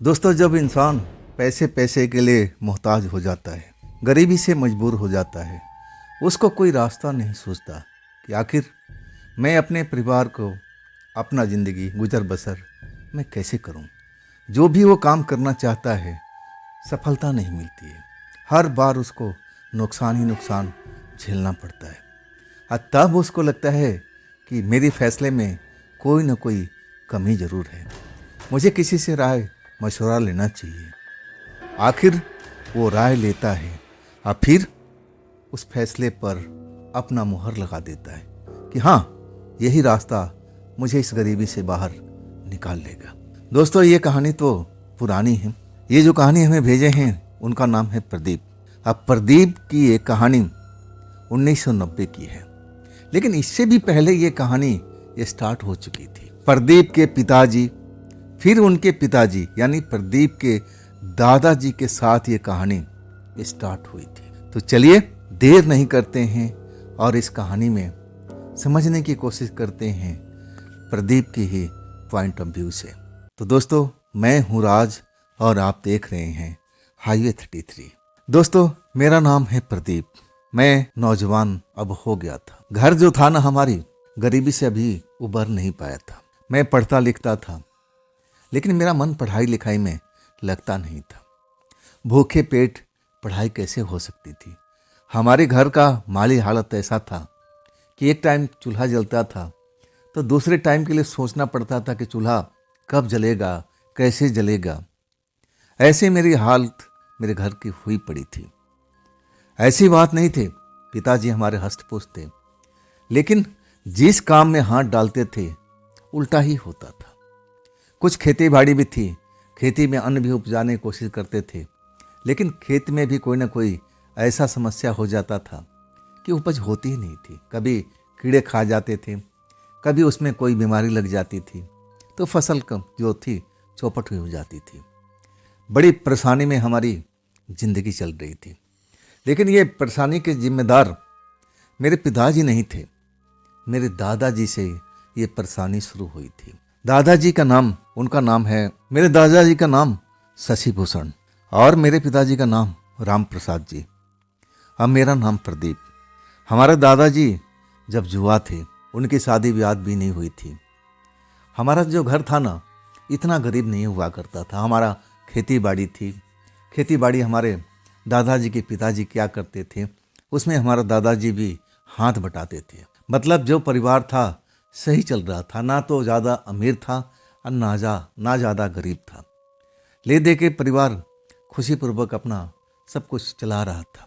दोस्तों, जब इंसान पैसे पैसे के लिए मोहताज हो जाता है, गरीबी से मजबूर हो जाता है, उसको कोई रास्ता नहीं सूझता कि आखिर मैं अपने परिवार को, अपना ज़िंदगी गुजर बसर मैं कैसे करूं। जो भी वो काम करना चाहता है, सफलता नहीं मिलती है। हर बार उसको नुकसान ही नुकसान झेलना पड़ता है। और तब उसको लगता है कि मेरे फैसले में कोई ना कोई कमी ज़रूर है, मुझे किसी से राय मशवरा लेना चाहिए। आखिर वो राय लेता है और फिर उस फैसले पर अपना मुहर लगा देता है कि हाँ, यही रास्ता मुझे इस गरीबी से बाहर निकाल लेगा। दोस्तों, ये कहानी तो पुरानी है। ये जो कहानी हमें भेजे हैं उनका नाम है प्रदीप। अब प्रदीप की ये कहानी 1990 की है, लेकिन इससे भी पहले ये कहानी ये स्टार्ट हो चुकी थी। प्रदीप के पिताजी, फिर उनके पिताजी यानी प्रदीप के दादाजी के साथ ये कहानी स्टार्ट हुई थी। तो चलिए देर नहीं करते हैं और इस कहानी में समझने की कोशिश करते हैं प्रदीप की ही पॉइंट ऑफ व्यू से। तो दोस्तों, मैं हूँ राज और आप देख रहे हैं हाईवे 33। दोस्तों, मेरा नाम है प्रदीप। मैं नौजवान अब हो गया था। घर जो था ना, हमारी गरीबी से अभी उबर नहीं पाया था। मैं पढ़ता लिखता था, लेकिन मेरा मन पढ़ाई लिखाई में लगता नहीं था। भूखे पेट पढ़ाई कैसे हो सकती थी। हमारे घर का माली हालत ऐसा था कि एक टाइम चूल्हा जलता था तो दूसरे टाइम के लिए सोचना पड़ता था कि चूल्हा कब जलेगा, कैसे जलेगा। ऐसे मेरी हालत मेरे घर की हुई पड़ी थी। ऐसी बात नहीं थे, पिताजी हमारे हष्ट-पुष्ट थे, लेकिन जिस काम में हाथ डालते थे उल्टा ही होता था। कुछ खेती बाड़ी भी थी, खेती में अन्न भी उपजाने की कोशिश करते थे, लेकिन खेत में भी कोई ना कोई ऐसा समस्या हो जाता था कि उपज होती ही नहीं थी। कभी कीड़े खा जाते थे, कभी उसमें कोई बीमारी लग जाती थी, तो फसल जो थी चौपट हुई हो जाती थी। बड़ी परेशानी में हमारी ज़िंदगी चल रही थी। लेकिन ये परेशानी के जिम्मेदार मेरे पिताजी नहीं थे, मेरे दादाजी से ये परेशानी शुरू हुई थी। दादाजी का नाम, उनका नाम है, मेरे दादाजी का नाम शशि भूषण और मेरे पिताजी का नाम राम प्रसाद जी। अब मेरा नाम प्रदीप। हमारे दादाजी जब जुआ थे, उनकी शादी ब्याह भी नहीं हुई थी। हमारा जो घर था ना, इतना गरीब नहीं हुआ करता था। हमारा खेती बाड़ी थी। खेती बाड़ी हमारे दादाजी के पिताजी क्या करते थे, उसमें हमारा दादाजी भी हाथ बटाते थे। मतलब जो परिवार था सही चल रहा था, ना तो ज़्यादा अमीर था और ना ज़्यादा गरीब था। ले दे के परिवार खुशीपूर्वक अपना सब कुछ चला रहा था।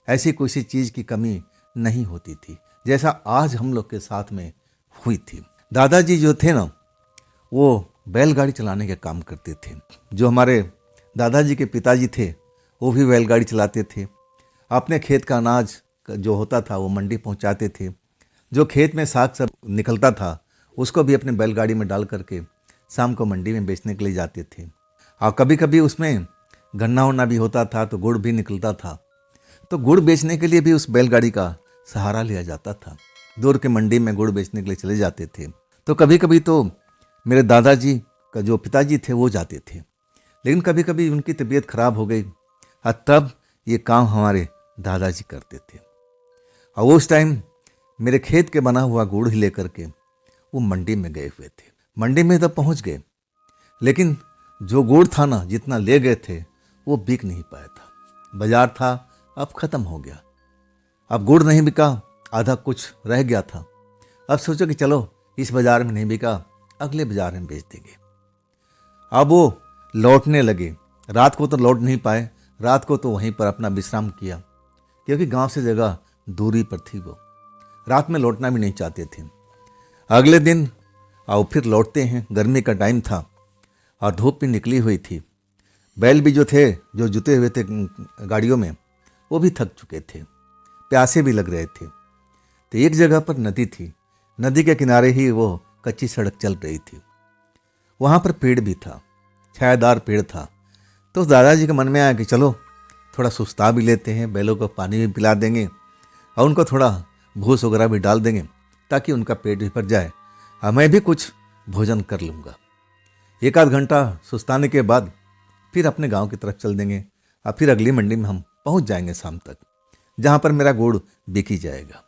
ऐसी किसी चीज़ की कमी नहीं होती थी जैसा आज हम लोग के साथ में हुई थी। दादाजी जो थे ना, वो बैलगाड़ी चलाने का काम करते थे। जो हमारे दादाजी के पिताजी थे वो भी बैलगाड़ी चलाते थे। अपने खेत का अनाज जो होता था वो मंडी पहुंचाते थे। जो खेत में साग सब निकलता था उसको भी अपने बैलगाड़ी में डाल करके शाम को मंडी में बेचने के लिए जाते थे। और कभी कभी उसमें गन्ना वन्ना भी होता था तो गुड़ भी निकलता था, तो गुड़ बेचने के लिए भी उस बैलगाड़ी का सहारा लिया जाता था। दूर के मंडी में गुड़ बेचने के लिए चले जाते थे। तो कभी कभी तो मेरे दादाजी का जो पिताजी थे वो जाते थे, लेकिन कभी कभी उनकी तबीयत खराब हो गई और तब ये काम हमारे दादाजी करते थे। और उस टाइम मेरे खेत के बना हुआ गुड़ ही लेकर के वो मंडी में गए हुए थे। मंडी में तब पहुंच गए, लेकिन जो गुड़ था ना, जितना ले गए थे वो बिक नहीं पाया था। बाजार था अब ख़त्म हो गया। अब गुड़ नहीं बिका, आधा कुछ रह गया था। अब सोचो कि चलो इस बाज़ार में नहीं बिका, अगले बाज़ार में बेच देंगे। अब वो लौटने लगे। रात को तो लौट नहीं पाए, रात को तो वहीं पर अपना विश्राम किया, क्योंकि गांव से जगह दूरी पर थी। वो रात में लौटना भी नहीं चाहते थे। अगले दिन आओ फिर लौटते हैं। गर्मी का टाइम था और धूप भी निकली हुई थी। बैल भी जो थे, जो जुते हुए थे गाड़ियों में, वो भी थक चुके थे, प्यासे भी लग रहे थे। तो एक जगह पर नदी थी, नदी के किनारे ही वो कच्ची सड़क चल रही थी। वहाँ पर पेड़ भी था, छायादार पेड़ था। तो दादाजी के मन में आया कि चलो थोड़ा सुस्ता भी लेते हैं, बैलों को पानी भी पिला देंगे और उनको थोड़ा भूस वगैरह भी डाल देंगे ताकि उनका पेट भी भर जाए, और मैं भी कुछ भोजन कर लूँगा। एक आध घंटा सुस्ताने के बाद फिर अपने गांव की तरफ चल देंगे और फिर अगली मंडी में हम पहुंच जाएंगे शाम तक, जहां पर मेरा गुड़ बिक ही जाएगा।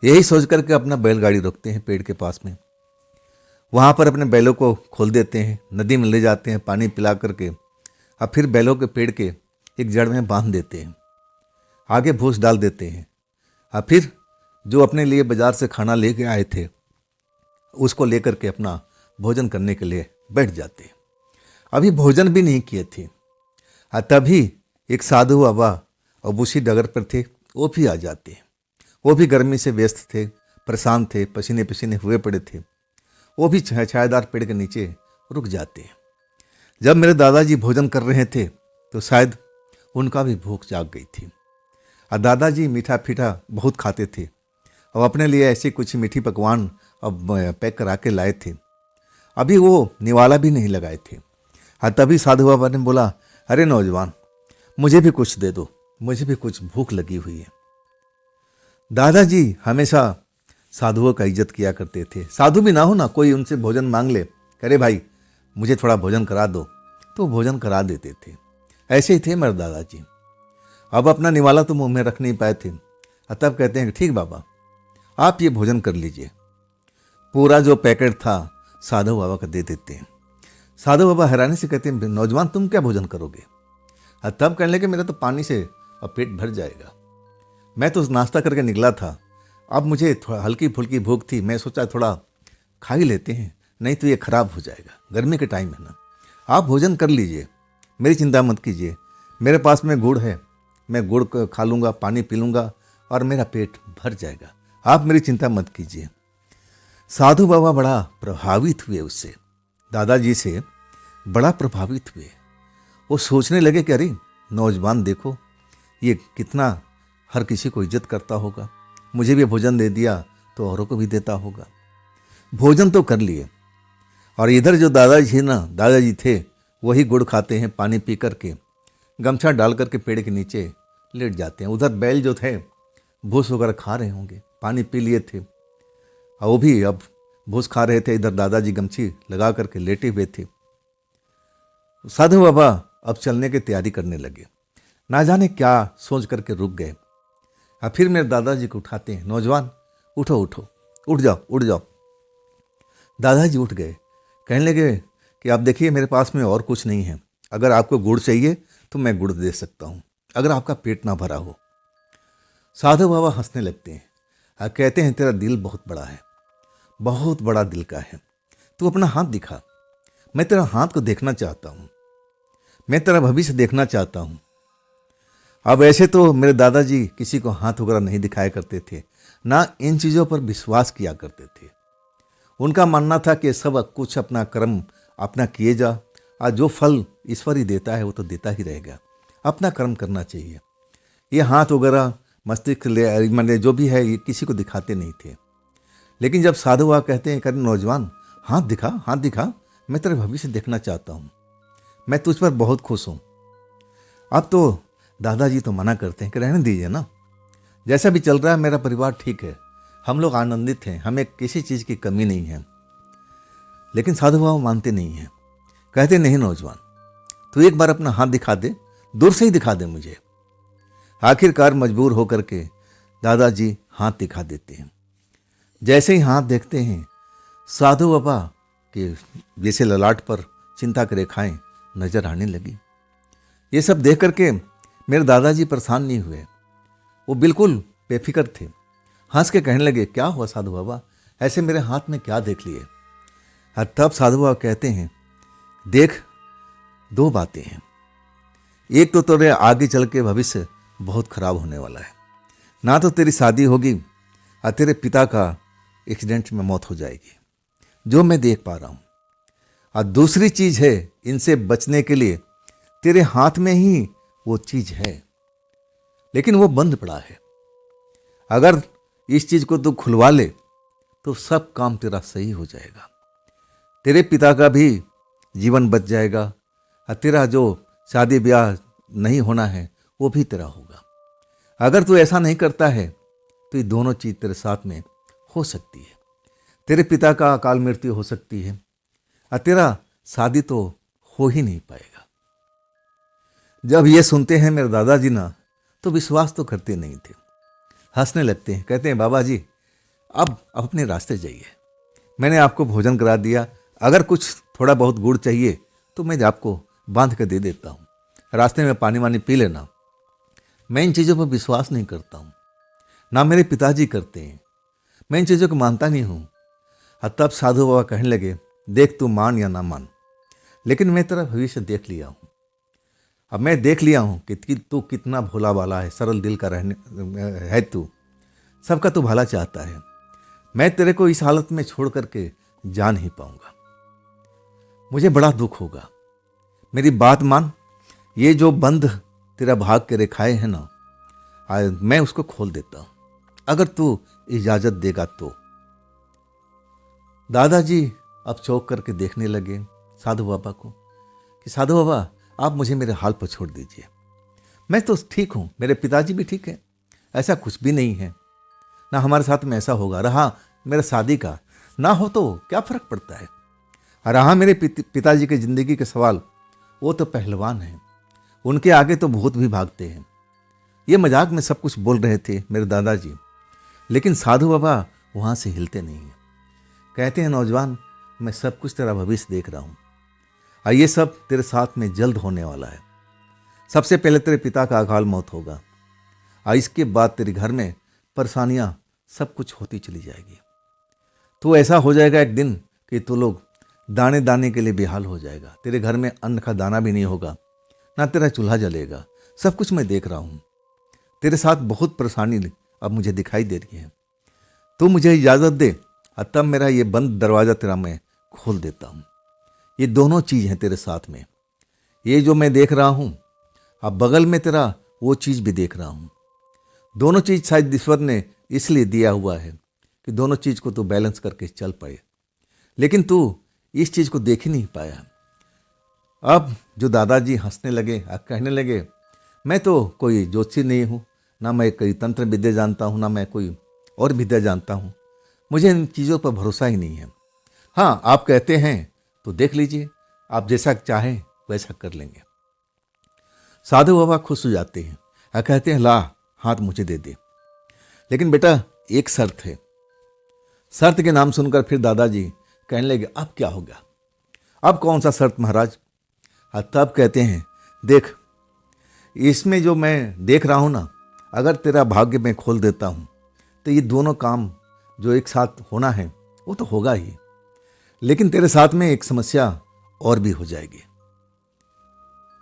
यही सोच करके अपना बैलगाड़ी रोकते हैं पेड़ के पास में। वहां पर अपने बैलों को खोल देते हैं, नदी में ले जाते हैं पानी पिला करके, और फिर बैलों के पेड़ के एक जड़ में बांध देते हैं, आगे भूस डाल देते हैं, और फिर जो अपने लिए बाजार से खाना लेके आए थे उसको लेकर के अपना भोजन करने के लिए बैठ जाते। अभी भोजन भी नहीं किए थे, तभी एक साधु बाबा और उसी डगर पर थे, वो भी आ जाते। वो भी गर्मी से व्यस्त थे, परेशान थे, पसीने पसीने हुए पड़े थे। वो भी छायादार पेड़ के नीचे रुक जाते। जब मेरे दादाजी भोजन कर रहे थे तो शायद उनका भी भूख जाग गई थी, और दादाजी मीठा फीठा बहुत खाते थे और अपने लिए ऐसे कुछ मीठी पकवान अब पैक करा के लाए थे। अभी वो निवाला भी नहीं लगाए थे, तभी साधु बाबा ने बोला, अरे नौजवान, मुझे भी कुछ दे दो, मुझे भी कुछ भूख लगी हुई है। दादाजी हमेशा साधुओं का इज्जत किया करते थे। साधु भी ना हो ना, कोई उनसे भोजन मांग ले, करे भाई मुझे थोड़ा भोजन करा दो, तो भोजन करा देते थे। ऐसे ही थे मेरे दादाजी। अब अपना निवाला तो मुंह में रख नहीं पाए थे, तब कहते हैं कि ठीक बाबा, आप ये भोजन कर लीजिए। पूरा जो पैकेट था साधु बाबा का दे देते हैं। साधु बाबा हैरानी से कहते हैं, नौजवान तुम क्या भोजन करोगे? तब कहने लगे, मेरा तो पानी से अब पेट भर जाएगा, मैं तो नाश्ता करके निकला था, अब मुझे थोड़ा हल्की फुल्की भूख थी, मैं सोचा थोड़ा खा ही लेते हैं, नहीं तो ये खराब हो जाएगा, गर्मी के टाइम है ना। आप भोजन कर लीजिए, मेरी चिंता मत कीजिए, मेरे पास में गुड़ है, मैं गुड़ खा लूँगा, पानी पी लूँगा और मेरा पेट भर जाएगा, आप मेरी चिंता मत कीजिए। साधु बाबा बड़ा प्रभावित हुए उससे, दादाजी से बड़ा प्रभावित हुए। वो सोचने लगे कि अरे नौजवान देखो, ये कितना हर किसी को इज्जत करता होगा, मुझे भी भोजन दे दिया तो औरों को भी देता होगा। भोजन तो कर लिए, और इधर जो दादाजी थे वही गुड़ खाते हैं, पानी पी करके गमछा डाल करके पेड़ के नीचे लेट जाते हैं। उधर बैल जो थे भूस वगैरह खा रहे होंगे, पानी पी लिए थे और वो भी अब भूस खा रहे थे, इधर दादाजी गमछी लगा करके लेटे हुए थे। साधु बाबा अब चलने की तैयारी करने लगे, ना जाने क्या सोच करके रुक गए। अब फिर मेरे दादाजी को उठाते हैं, नौजवान उठो उठो, उठ जाओ उठ जाओ। दादाजी उठ गए, कहने लगे कि आप देखिए मेरे पास में और कुछ नहीं है, अगर आपको गुड़ चाहिए तो मैं गुड़ दे सकता हूँ, अगर आपका पेट ना भरा हो। साधु बाबा हंसने लगते हैं और कहते हैं, तेरा दिल बहुत बड़ा है, बहुत बड़ा दिल का है, तू अपना हाथ दिखा, मैं तेरा हाथ को देखना चाहता हूँ, मैं तेरा भविष्य देखना चाहता हूँ। अब ऐसे तो मेरे दादाजी किसी को हाथ वगैरह नहीं दिखाया करते थे, ना इन चीज़ों पर विश्वास किया करते थे। उनका मानना था कि सब कुछ अपना कर्म अपना किए जा, और जो फल ईश्वर ही देता है वो तो देता ही रहेगा, अपना कर्म करना चाहिए। ये हाथ वगैरह मस्तिष्क मैंने जो भी है ये किसी को दिखाते नहीं थे। लेकिन जब साधु बाबा कहते हैं, कर नौजवान हाथ दिखा, हाथ दिखा, मैं तेरे भविष्य देखना चाहता हूँ, मैं तुझ पर बहुत खुश हूँ। अब तो दादाजी तो मना करते हैं कि रहने दीजिए ना, जैसा भी चल रहा है मेरा परिवार ठीक है, हम लोग आनंदित हैं, हमें किसी चीज़ की कमी नहीं है। लेकिन साधु बाबा मानते नहीं हैं, कहते नहीं नौजवान, तू एक बार अपना हाथ दिखा दे, दूर से ही दिखा दे मुझे। आखिरकार मजबूर होकर के दादाजी हाथ दिखा देते हैं। जैसे ही हाथ देखते हैं, साधु बाबा के जैसे ललाट पर चिंता की रेखाएं नजर आने लगी। ये सब देख करके मेरे दादाजी परेशान नहीं हुए, वो बिल्कुल बेफिक्र थे, हंस के कहने लगे, क्या हुआ साधु बाबा, ऐसे मेरे हाथ में क्या देख लिए? तब साधु बाबा कहते हैं, देख दो बातें हैं, एक तो तेरे आगे चल के भविष्य बहुत खराब होने वाला है, ना तो तेरी शादी होगी और तेरे पिता का एक्सीडेंट में मौत हो जाएगी, जो मैं देख पा रहा हूँ। और दूसरी चीज़ है, इनसे बचने के लिए तेरे हाथ में ही वो चीज़ है, लेकिन वो बंद पड़ा है, अगर इस चीज़ को तू खुलवा ले तो सब काम तेरा सही हो जाएगा, तेरे पिता का भी जीवन बच जाएगा और तेरा जो शादी ब्याह नहीं होना है वो भी तेरा होगा। अगर तू ऐसा नहीं करता है तो ये दोनों चीज़ तेरे साथ में हो सकती है, तेरे पिता का अकाल मृत्यु हो सकती है और तेरा शादी तो हो ही नहीं पाएगा। जब ये सुनते हैं मेरे दादाजी ना, तो विश्वास तो करते नहीं थे, हंसने लगते हैं। कहते हैं बाबा जी अब अपने रास्ते जाइए, मैंने आपको भोजन करा दिया, अगर कुछ थोड़ा बहुत गुड़ चाहिए तो मैं आपको बांध कर दे देता हूँ, रास्ते में पानी वानी पी लेना। मैं इन चीज़ों पर विश्वास नहीं करता हूँ, ना मेरे पिताजी करते हैं, मैं इन चीज़ों को मानता नहीं हूँ। तब साधु बाबा कहने लगे, देख तू मान या ना मान, लेकिन मैं तेरा भविष्य देख लिया हूँ। अब मैं देख लिया हूँ कि तू कितना भोला वाला है, सरल दिल का रहने है, तू सबका तू भला चाहता है। मैं तेरे को इस हालत में छोड़ करके जा नहीं पाऊंगा, मुझे बड़ा दुख होगा। मेरी बात मान, ये जो बंद तेरा भाग के रेखाएं हैं ना, मैं उसको खोल देता हूं, अगर तू इजाजत देगा तो। दादाजी अब चौंक करके देखने लगे साधु बाबा को कि साधु बाबा आप मुझे मेरे हाल पर छोड़ दीजिए, मैं तो ठीक हूँ, मेरे पिताजी भी ठीक है, ऐसा कुछ भी नहीं है, ना हमारे साथ में ऐसा होगा। रहा मेरा शादी का, ना हो तो क्या फ़र्क पड़ता है। रहा मेरे पिताजी के ज़िंदगी के सवाल, वो तो पहलवान हैं, उनके आगे तो भूत भी भागते हैं। ये मजाक में सब कुछ बोल रहे थे मेरे दादाजी, लेकिन साधु बाबा वहाँ से हिलते नहीं हैं। कहते हैं नौजवान, मैं सब कुछ तेरा भविष्य देख रहा हूँ, और ये सब तेरे साथ में जल्द होने वाला है। सबसे पहले तेरे पिता का अकाल मौत होगा, और इसके बाद तेरे घर में परेशानियाँ सब कुछ होती चली जाएगी। तो ऐसा हो जाएगा एक दिन कि तू लोग दाने दाने के लिए बेहाल हो जाएगा, तेरे घर में अन्न का दाना भी नहीं होगा, ना तेरा चूल्हा जलेगा। सब कुछ मैं देख रहा हूँ, तेरे साथ बहुत परेशानी अब मुझे दिखाई दे रही है। तू मुझे इजाज़त दे, और तब मेरा ये बंद दरवाज़ा तेरा मैं खोल देता हूँ। ये दोनों चीज़ हैं तेरे साथ में, ये जो मैं देख रहा हूँ, अब बगल में तेरा वो चीज़ भी देख रहा हूँ। दोनों चीज़ शायद ईश्वर ने इसलिए दिया हुआ है कि दोनों चीज़ को तू बैलेंस करके चल पाए, लेकिन तू इस चीज़ को देख ही नहीं पाया। अब जो दादाजी हंसने लगे और कहने लगे, मैं तो कोई ज्योतिषी नहीं हूँ, ना मैं कोई तंत्र विद्या जानता हूँ, ना मैं कोई और विद्या जानता हूँ, मुझे इन चीज़ों पर भरोसा ही नहीं है। हाँ, आप कहते हैं तो देख लीजिए, आप जैसा चाहें वैसा कर लेंगे। साधु बाबा खुश हो जाते हैं और कहते हैं, ला हाथ मुझे दे दे, लेकिन बेटा एक शर्त है। शर्त के नाम सुनकर फिर दादाजी कहने लगे, अब क्या होगा, अब कौन सा शर्त महाराज। तब कहते हैं, देख इसमें जो मैं देख रहा हूँ ना, अगर तेरा भाग्य मैं खोल देता हूँ तो ये दोनों काम जो एक साथ होना है वो तो होगा ही, लेकिन तेरे साथ में एक समस्या और भी हो जाएगी।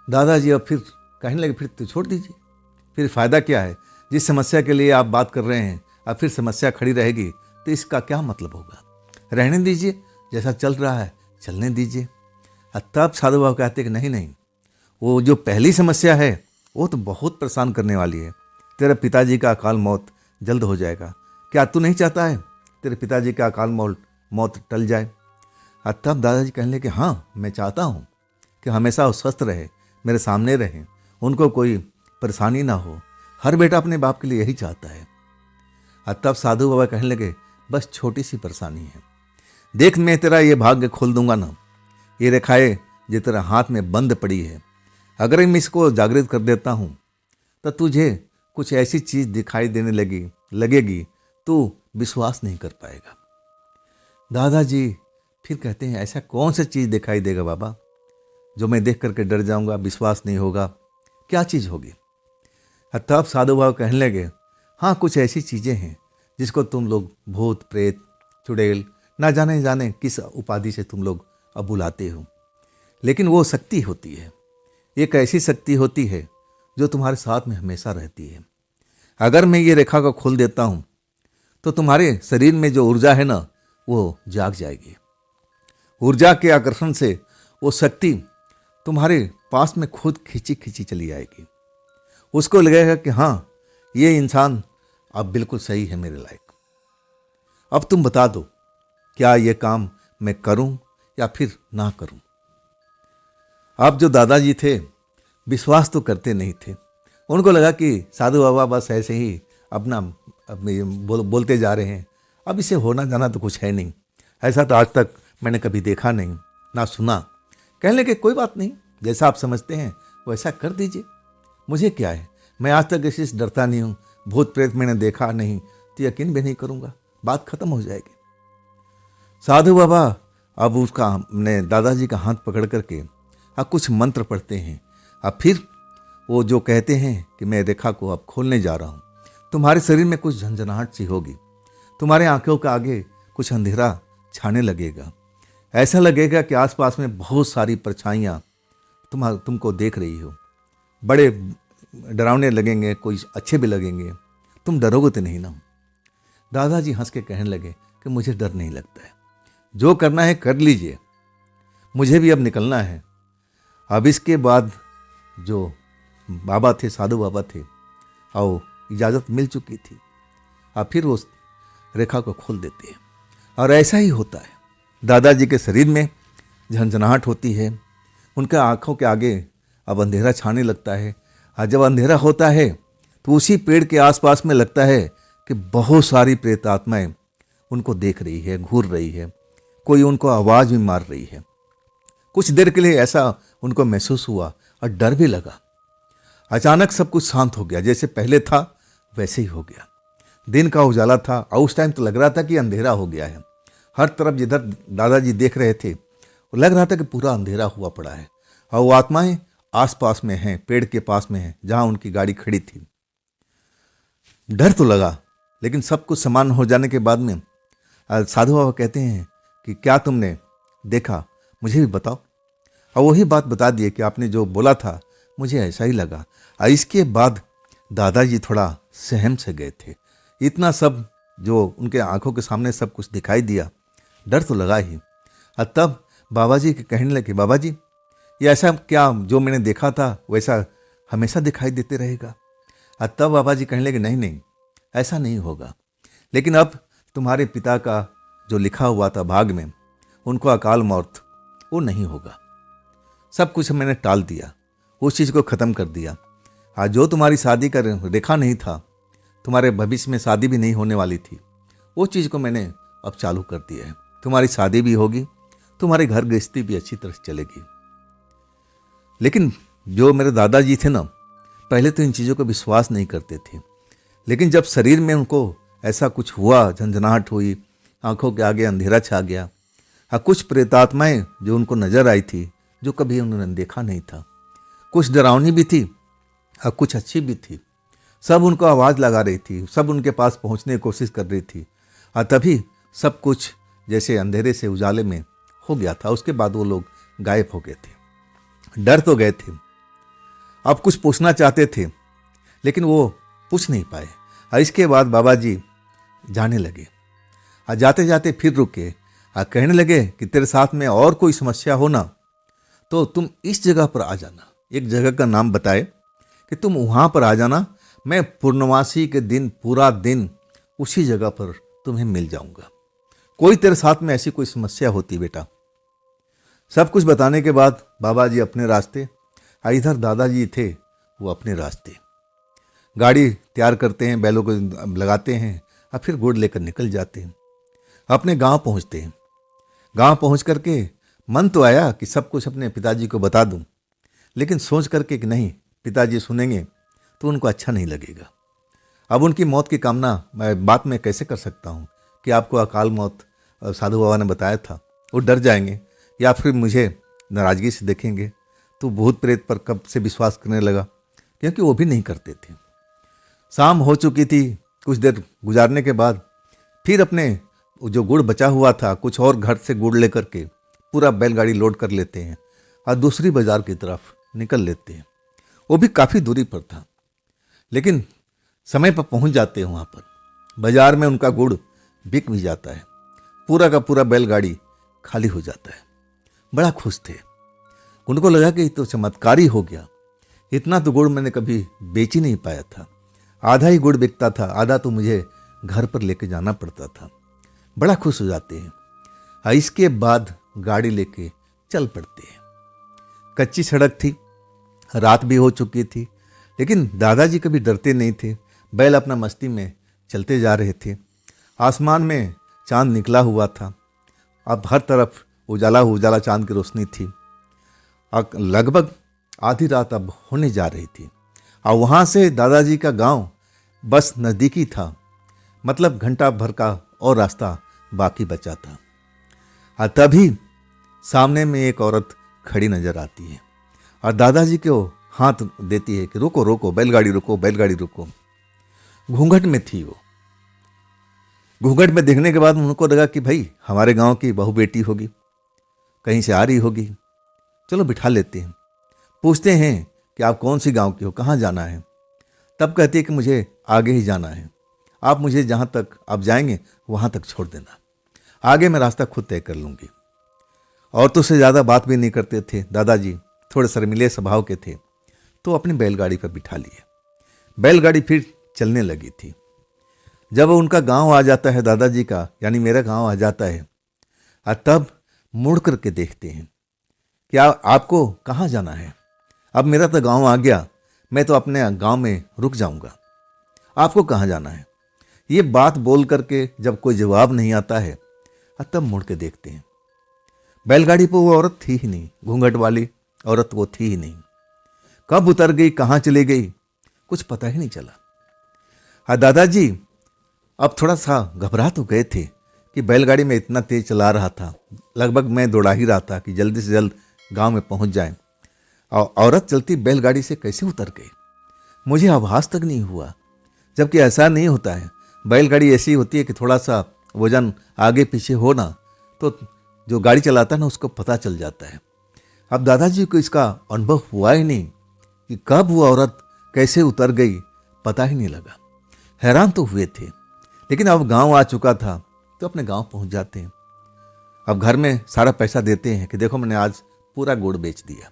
दादाजी अब फिर कहने लगे, फिर तो छोड़ दीजिए, फिर फ़ायदा क्या है, जिस समस्या के लिए आप बात कर रहे हैं अब फिर समस्या खड़ी रहेगी तो इसका क्या मतलब होगा, रहने दीजिए, जैसा चल रहा है चलने दीजिए। तब साधु बाबा कहते कि नहीं, वो जो पहली समस्या है वो तो बहुत परेशान करने वाली है, तेरे पिताजी का अकाल मौत जल्द हो जाएगा, क्या तू नहीं चाहता है तेरे पिताजी का अकाल मौत टल जाए। तब दादाजी कहने लगे, हाँ मैं चाहता हूँ कि हमेशा वो स्वस्थ रहे, मेरे सामने रहें, उनको कोई परेशानी ना हो, हर बेटा अपने बाप के लिए यही चाहता है। तब साधु बाबा कहने लगे, बस छोटी सी परेशानी है, देख मैं तेरा ये भाग्य खोल दूंगा ना, ये रेखाएं जो तेरा हाथ में बंद पड़ी है, अगर मैं इसको जागृत कर देता हूँ तो तुझे कुछ ऐसी चीज़ दिखाई देने लगेगी तू विश्वास नहीं कर पाएगा। दादाजी फिर कहते हैं, ऐसा कौन सा चीज़ दिखाई देगा बाबा जो मैं देख करके डर जाऊंगा, विश्वास नहीं होगा, क्या चीज़ होगी। तब साधु बाबा कहने लगे, हाँ कुछ ऐसी चीज़ें हैं जिसको तुम लोग भूत प्रेत चुड़ैल ना जाने किस उपाधि से तुम लोग अब बुलाते हो, लेकिन वो शक्ति होती है, एक ऐसी शक्ति होती है जो तुम्हारे साथ में हमेशा रहती है। अगर मैं ये रेखा को खोल देता हूँ तो तुम्हारे शरीर में जो ऊर्जा है ना वो जाग जाएगी, ऊर्जा के आकर्षण से वो शक्ति तुम्हारे पास में खुद खींची चली आएगी, उसको लगेगा कि हाँ ये इंसान अब बिल्कुल सही है मेरे लायक, अब तुम बता दो क्या ये काम मैं करूं या फिर ना करूं। अब जो दादाजी थे विश्वास तो करते नहीं थे, उनको लगा कि साधु बाबा बस ऐसे ही अपना बोलते जा रहे हैं, अब इसे होना जाना तो कुछ है नहीं, ऐसा तो आज तक मैंने कभी देखा नहीं ना सुना। कहने लगे कोई बात नहीं, जैसा आप समझते हैं वैसा कर दीजिए, मुझे क्या है, मैं आज तक किसी से डरता नहीं हूँ, भूत प्रेत मैंने देखा नहीं तो यकीन भी नहीं करूँगा, बात खत्म हो जाएगी। साधु बाबा अब उसका अपने दादाजी का हाथ पकड़ करके अब कुछ मंत्र पढ़ते हैं। अब फिर वो जो कहते हैं कि मैं रेखा को अब खोलने जा रहा हूँ, तुम्हारे शरीर में कुछ झंझनाहट सी होगी, तुम्हारे आंखों के आगे कुछ अंधेरा छाने लगेगा, ऐसा लगेगा कि आसपास में बहुत सारी परछाइयाँ तुमको देख रही हो, बड़े डरावने लगेंगे, कोई अच्छे भी लगेंगे, तुम डरोगे तो नहीं ना। दादाजी हंस के कहने लगे कि मुझे डर नहीं लगता है, जो करना है कर लीजिए, मुझे भी अब निकलना है। अब इसके बाद जो बाबा थे, साधु बाबा थे, और इजाज़त मिल चुकी थी, अब फिर वो रेखा को खोल देते हैं और ऐसा ही होता है। दादाजी के शरीर में झंझनाहट होती है, उनके आँखों के आगे अब अंधेरा छाने लगता है, और जब अंधेरा होता है तो उसी पेड़ के आसपास में लगता है कि बहुत सारी प्रेत आत्माएं उनको देख रही है, घूर रही है, कोई उनको आवाज़ भी मार रही है। कुछ देर के लिए ऐसा उनको महसूस हुआ और डर भी लगा। अचानक सब कुछ शांत हो गया, जैसे पहले था वैसे ही हो गया। दिन का उजाला था और उस टाइम तो लग रहा था कि अंधेरा हो गया है। हर तरफ जिधर दादाजी देख रहे थे लग रहा था कि पूरा अंधेरा हुआ पड़ा है, और वो आत्माएं आसपास में हैं, पेड़ के पास में हैं जहां उनकी गाड़ी खड़ी थी। डर तो लगा, लेकिन सब कुछ समान हो जाने के बाद में साधु बाबा कहते हैं कि क्या तुमने देखा, मुझे भी बताओ। और वही बात बता दिए कि आपने जो बोला था मुझे ऐसा ही लगा। और इसके बाद दादाजी थोड़ा सहम से गए थे। इतना सब जो उनके आंखों के सामने सब कुछ दिखाई दिया, डर तो लगा ही। और तब बाबा जी के कहने लगे, बाबा जी ये ऐसा क्या जो मैंने देखा था वैसा हमेशा दिखाई देते रहेगा? और तब बाबा जी कहने लगे, नहीं नहीं, ऐसा नहीं होगा, लेकिन अब तुम्हारे पिता का जो लिखा हुआ था भाग में, उनको अकाल मौत, वो नहीं होगा। सब कुछ मैंने टाल दिया, उस चीज़ को ख़त्म कर दिया। आज जो तुम्हारी शादी का रेखा नहीं था, तुम्हारे भविष्य में शादी भी नहीं होने वाली थी, वो चीज़ को मैंने अब चालू कर दिया है। तुम्हारी शादी भी होगी, तुम्हारे घर गृहस्थी भी अच्छी तरह से चलेगी। लेकिन जो मेरे दादाजी थे ना, पहले तो इन चीज़ों को विश्वास नहीं करते थे, लेकिन जब शरीर में उनको ऐसा कुछ हुआ, झंझनाहट हुई, आंखों के आगे अंधेरा छा गया, हाँ कुछ प्रेतात्माएं जो उनको नजर आई थी, जो कभी उन्होंने देखा नहीं था, कुछ डरावनी भी थी और कुछ अच्छी भी थी, सब उनको आवाज़ लगा रही थी, सब उनके पास पहुंचने की कोशिश कर रही थी। और तभी सब कुछ जैसे अंधेरे से उजाले में हो गया था। उसके बाद वो लोग गायब हो गए थे। डर तो गए थे, अब कुछ पूछना चाहते थे, लेकिन वो पूछ नहीं पाए। और इसके बाद बाबा जी जाने लगे, और जाते जाते फिर रुके और कहने लगे कि तेरे साथ में और कोई समस्या हो ना तो तुम इस जगह पर आ जाना। एक जगह का नाम बताए कि तुम वहाँ पर आ जाना, मैं पूर्णमासी के दिन पूरा दिन उसी जगह पर तुम्हें मिल जाऊंगा। कोई तेरे साथ में ऐसी कोई समस्या होती बेटा। सब कुछ बताने के बाद बाबा जी अपने रास्ते, और इधर दादाजी थे वो अपने रास्ते। गाड़ी तैयार करते हैं, बैलों को लगाते हैं और फिर गुड़ लेकर निकल जाते हैं। अपने गांव पहुंचते हैं। गांव पहुंच करके मन तो आया कि सब कुछ अपने पिताजी को बता दूं, लेकिन सोच करके कि नहीं, पिताजी सुनेंगे तो उनको अच्छा नहीं लगेगा। अब उनकी मौत की कामना बात मैं कैसे कर सकता हूँ कि आपको अकाल मौत साधु बाबा ने बताया था। वो डर जाएंगे या फिर मुझे नाराज़गी से देखेंगे, तो भूत प्रेत पर कब से विश्वास करने लगा, क्योंकि वो भी नहीं करते थे। शाम हो चुकी थी। कुछ देर गुजारने के बाद फिर अपने जो गुड़ बचा हुआ था, कुछ और घर से गुड़ लेकर के पूरा बैलगाड़ी लोड कर लेते हैं और दूसरी बाजार की तरफ निकल लेते हैं। वो भी काफ़ी दूरी पर था, लेकिन समय पर पहुंच जाते हैं वहाँ पर। बाजार में उनका गुड़ बिक भी जाता है, पूरा का पूरा बैलगाड़ी खाली हो जाता है। बड़ा खुश थे, उनको लगा कि तो चमत्कार ही हो गया। इतना तो गुड़ मैंने कभी बेच ही नहीं पाया था। आधा ही गुड़ बिकता था, आधा तो मुझे घर पर लेके जाना पड़ता था। बड़ा खुश हो जाते हैं। इसके बाद गाड़ी लेके चल पड़ते हैं। कच्ची सड़क थी, रात भी हो चुकी थी, लेकिन दादाजी कभी डरते नहीं थे। बैल अपना मस्ती में चलते जा रहे थे। आसमान में चांद निकला हुआ था। अब हर तरफ उजाला उजाला चांद की रोशनी थी। लगभग आधी रात अब होने जा रही थी और वहाँ से दादाजी का गांव बस नज़दीकी था, मतलब घंटा भर का और रास्ता बाकी बचा था। और तभी सामने में एक औरत खड़ी नजर आती है और दादाजी को हाथ देती है कि रुको रुको, बैलगाड़ी रुको, बैलगाड़ी रुको। घूंघट में थी वो। घूंघट में देखने के बाद उनको लगा कि भाई हमारे गांव की बहू बेटी होगी, कहीं से आ रही होगी, चलो बिठा लेते हैं। पूछते हैं कि आप कौन सी गांव की हो, कहाँ जाना है। तब कहती है कि मुझे आगे ही जाना है, आप मुझे जहाँ तक आप जाएंगे वहाँ तक छोड़ देना, आगे मैं रास्ता खुद तय कर लूँगी। औरतों से ज़्यादा बात भी नहीं करते थे दादाजी, थोड़े शर्मीले स्वभाव के थे, तो अपनी बैलगाड़ी पर बिठा लिए। बैलगाड़ी फिर चलने लगी थी। जब उनका गांव आ जाता है, दादाजी का यानी मेरा गांव आ जाता है, और तब मुड़ करके देखते हैं कि आपको कहाँ जाना है। अब मेरा तो गांव आ गया, मैं तो अपने गांव में रुक जाऊंगा, आपको कहाँ जाना है। ये बात बोल करके जब कोई जवाब नहीं आता है, तब मुड़ के देखते हैं बैलगाड़ी पर वो औरत थी ही नहीं, घूंघट वाली औरत वो थी ही नहीं। कब उतर गई, कहाँ चली गई, कुछ पता ही नहीं चला। हाँ, दादाजी अब थोड़ा सा घबरा तो गए थे कि बैलगाड़ी में इतना तेज चला रहा था, लगभग मैं दौड़ा ही रहा था कि जल्दी से जल्द गांव में पहुंच जाए। और औरत चलती बैलगाड़ी से कैसे उतर गई, मुझे आभास तक नहीं हुआ। जबकि ऐसा नहीं होता है, बैलगाड़ी ऐसी होती है कि थोड़ा सा वजन आगे पीछे हो ना, तो जो गाड़ी चलाता है ना उसको पता चल जाता है। अब दादाजी को इसका अनुभव हुआ ही नहीं कि कब वो औरत कैसे उतर गई, पता ही नहीं लगा। हैरान तो हुए थे, लेकिन अब गांव आ चुका था तो अपने गांव पहुंच जाते हैं। अब घर में सारा पैसा देते हैं कि देखो मैंने आज पूरा गुड़ बेच दिया।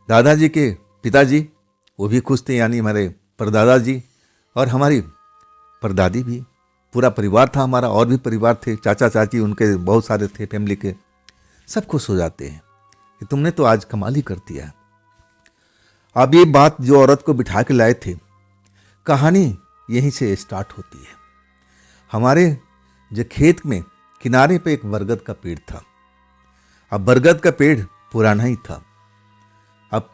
दादाजी के पिताजी वो भी खुश थे, यानी हमारे परदादा जी और हमारी परदादी भी। पूरा परिवार था हमारा, और भी परिवार थे, चाचा चाची उनके बहुत सारे थे फैमिली के। सब खुश हो जाते हैं कि तुमने तो आज कमाल ही कर दिया। अब ये बात जो औरत को बिठा के लाए थे, कहानी यहीं से स्टार्ट होती है। हमारे जो खेत में किनारे पे एक बरगद का पेड़ था। अब बरगद का पेड़ पुराना ही था। अब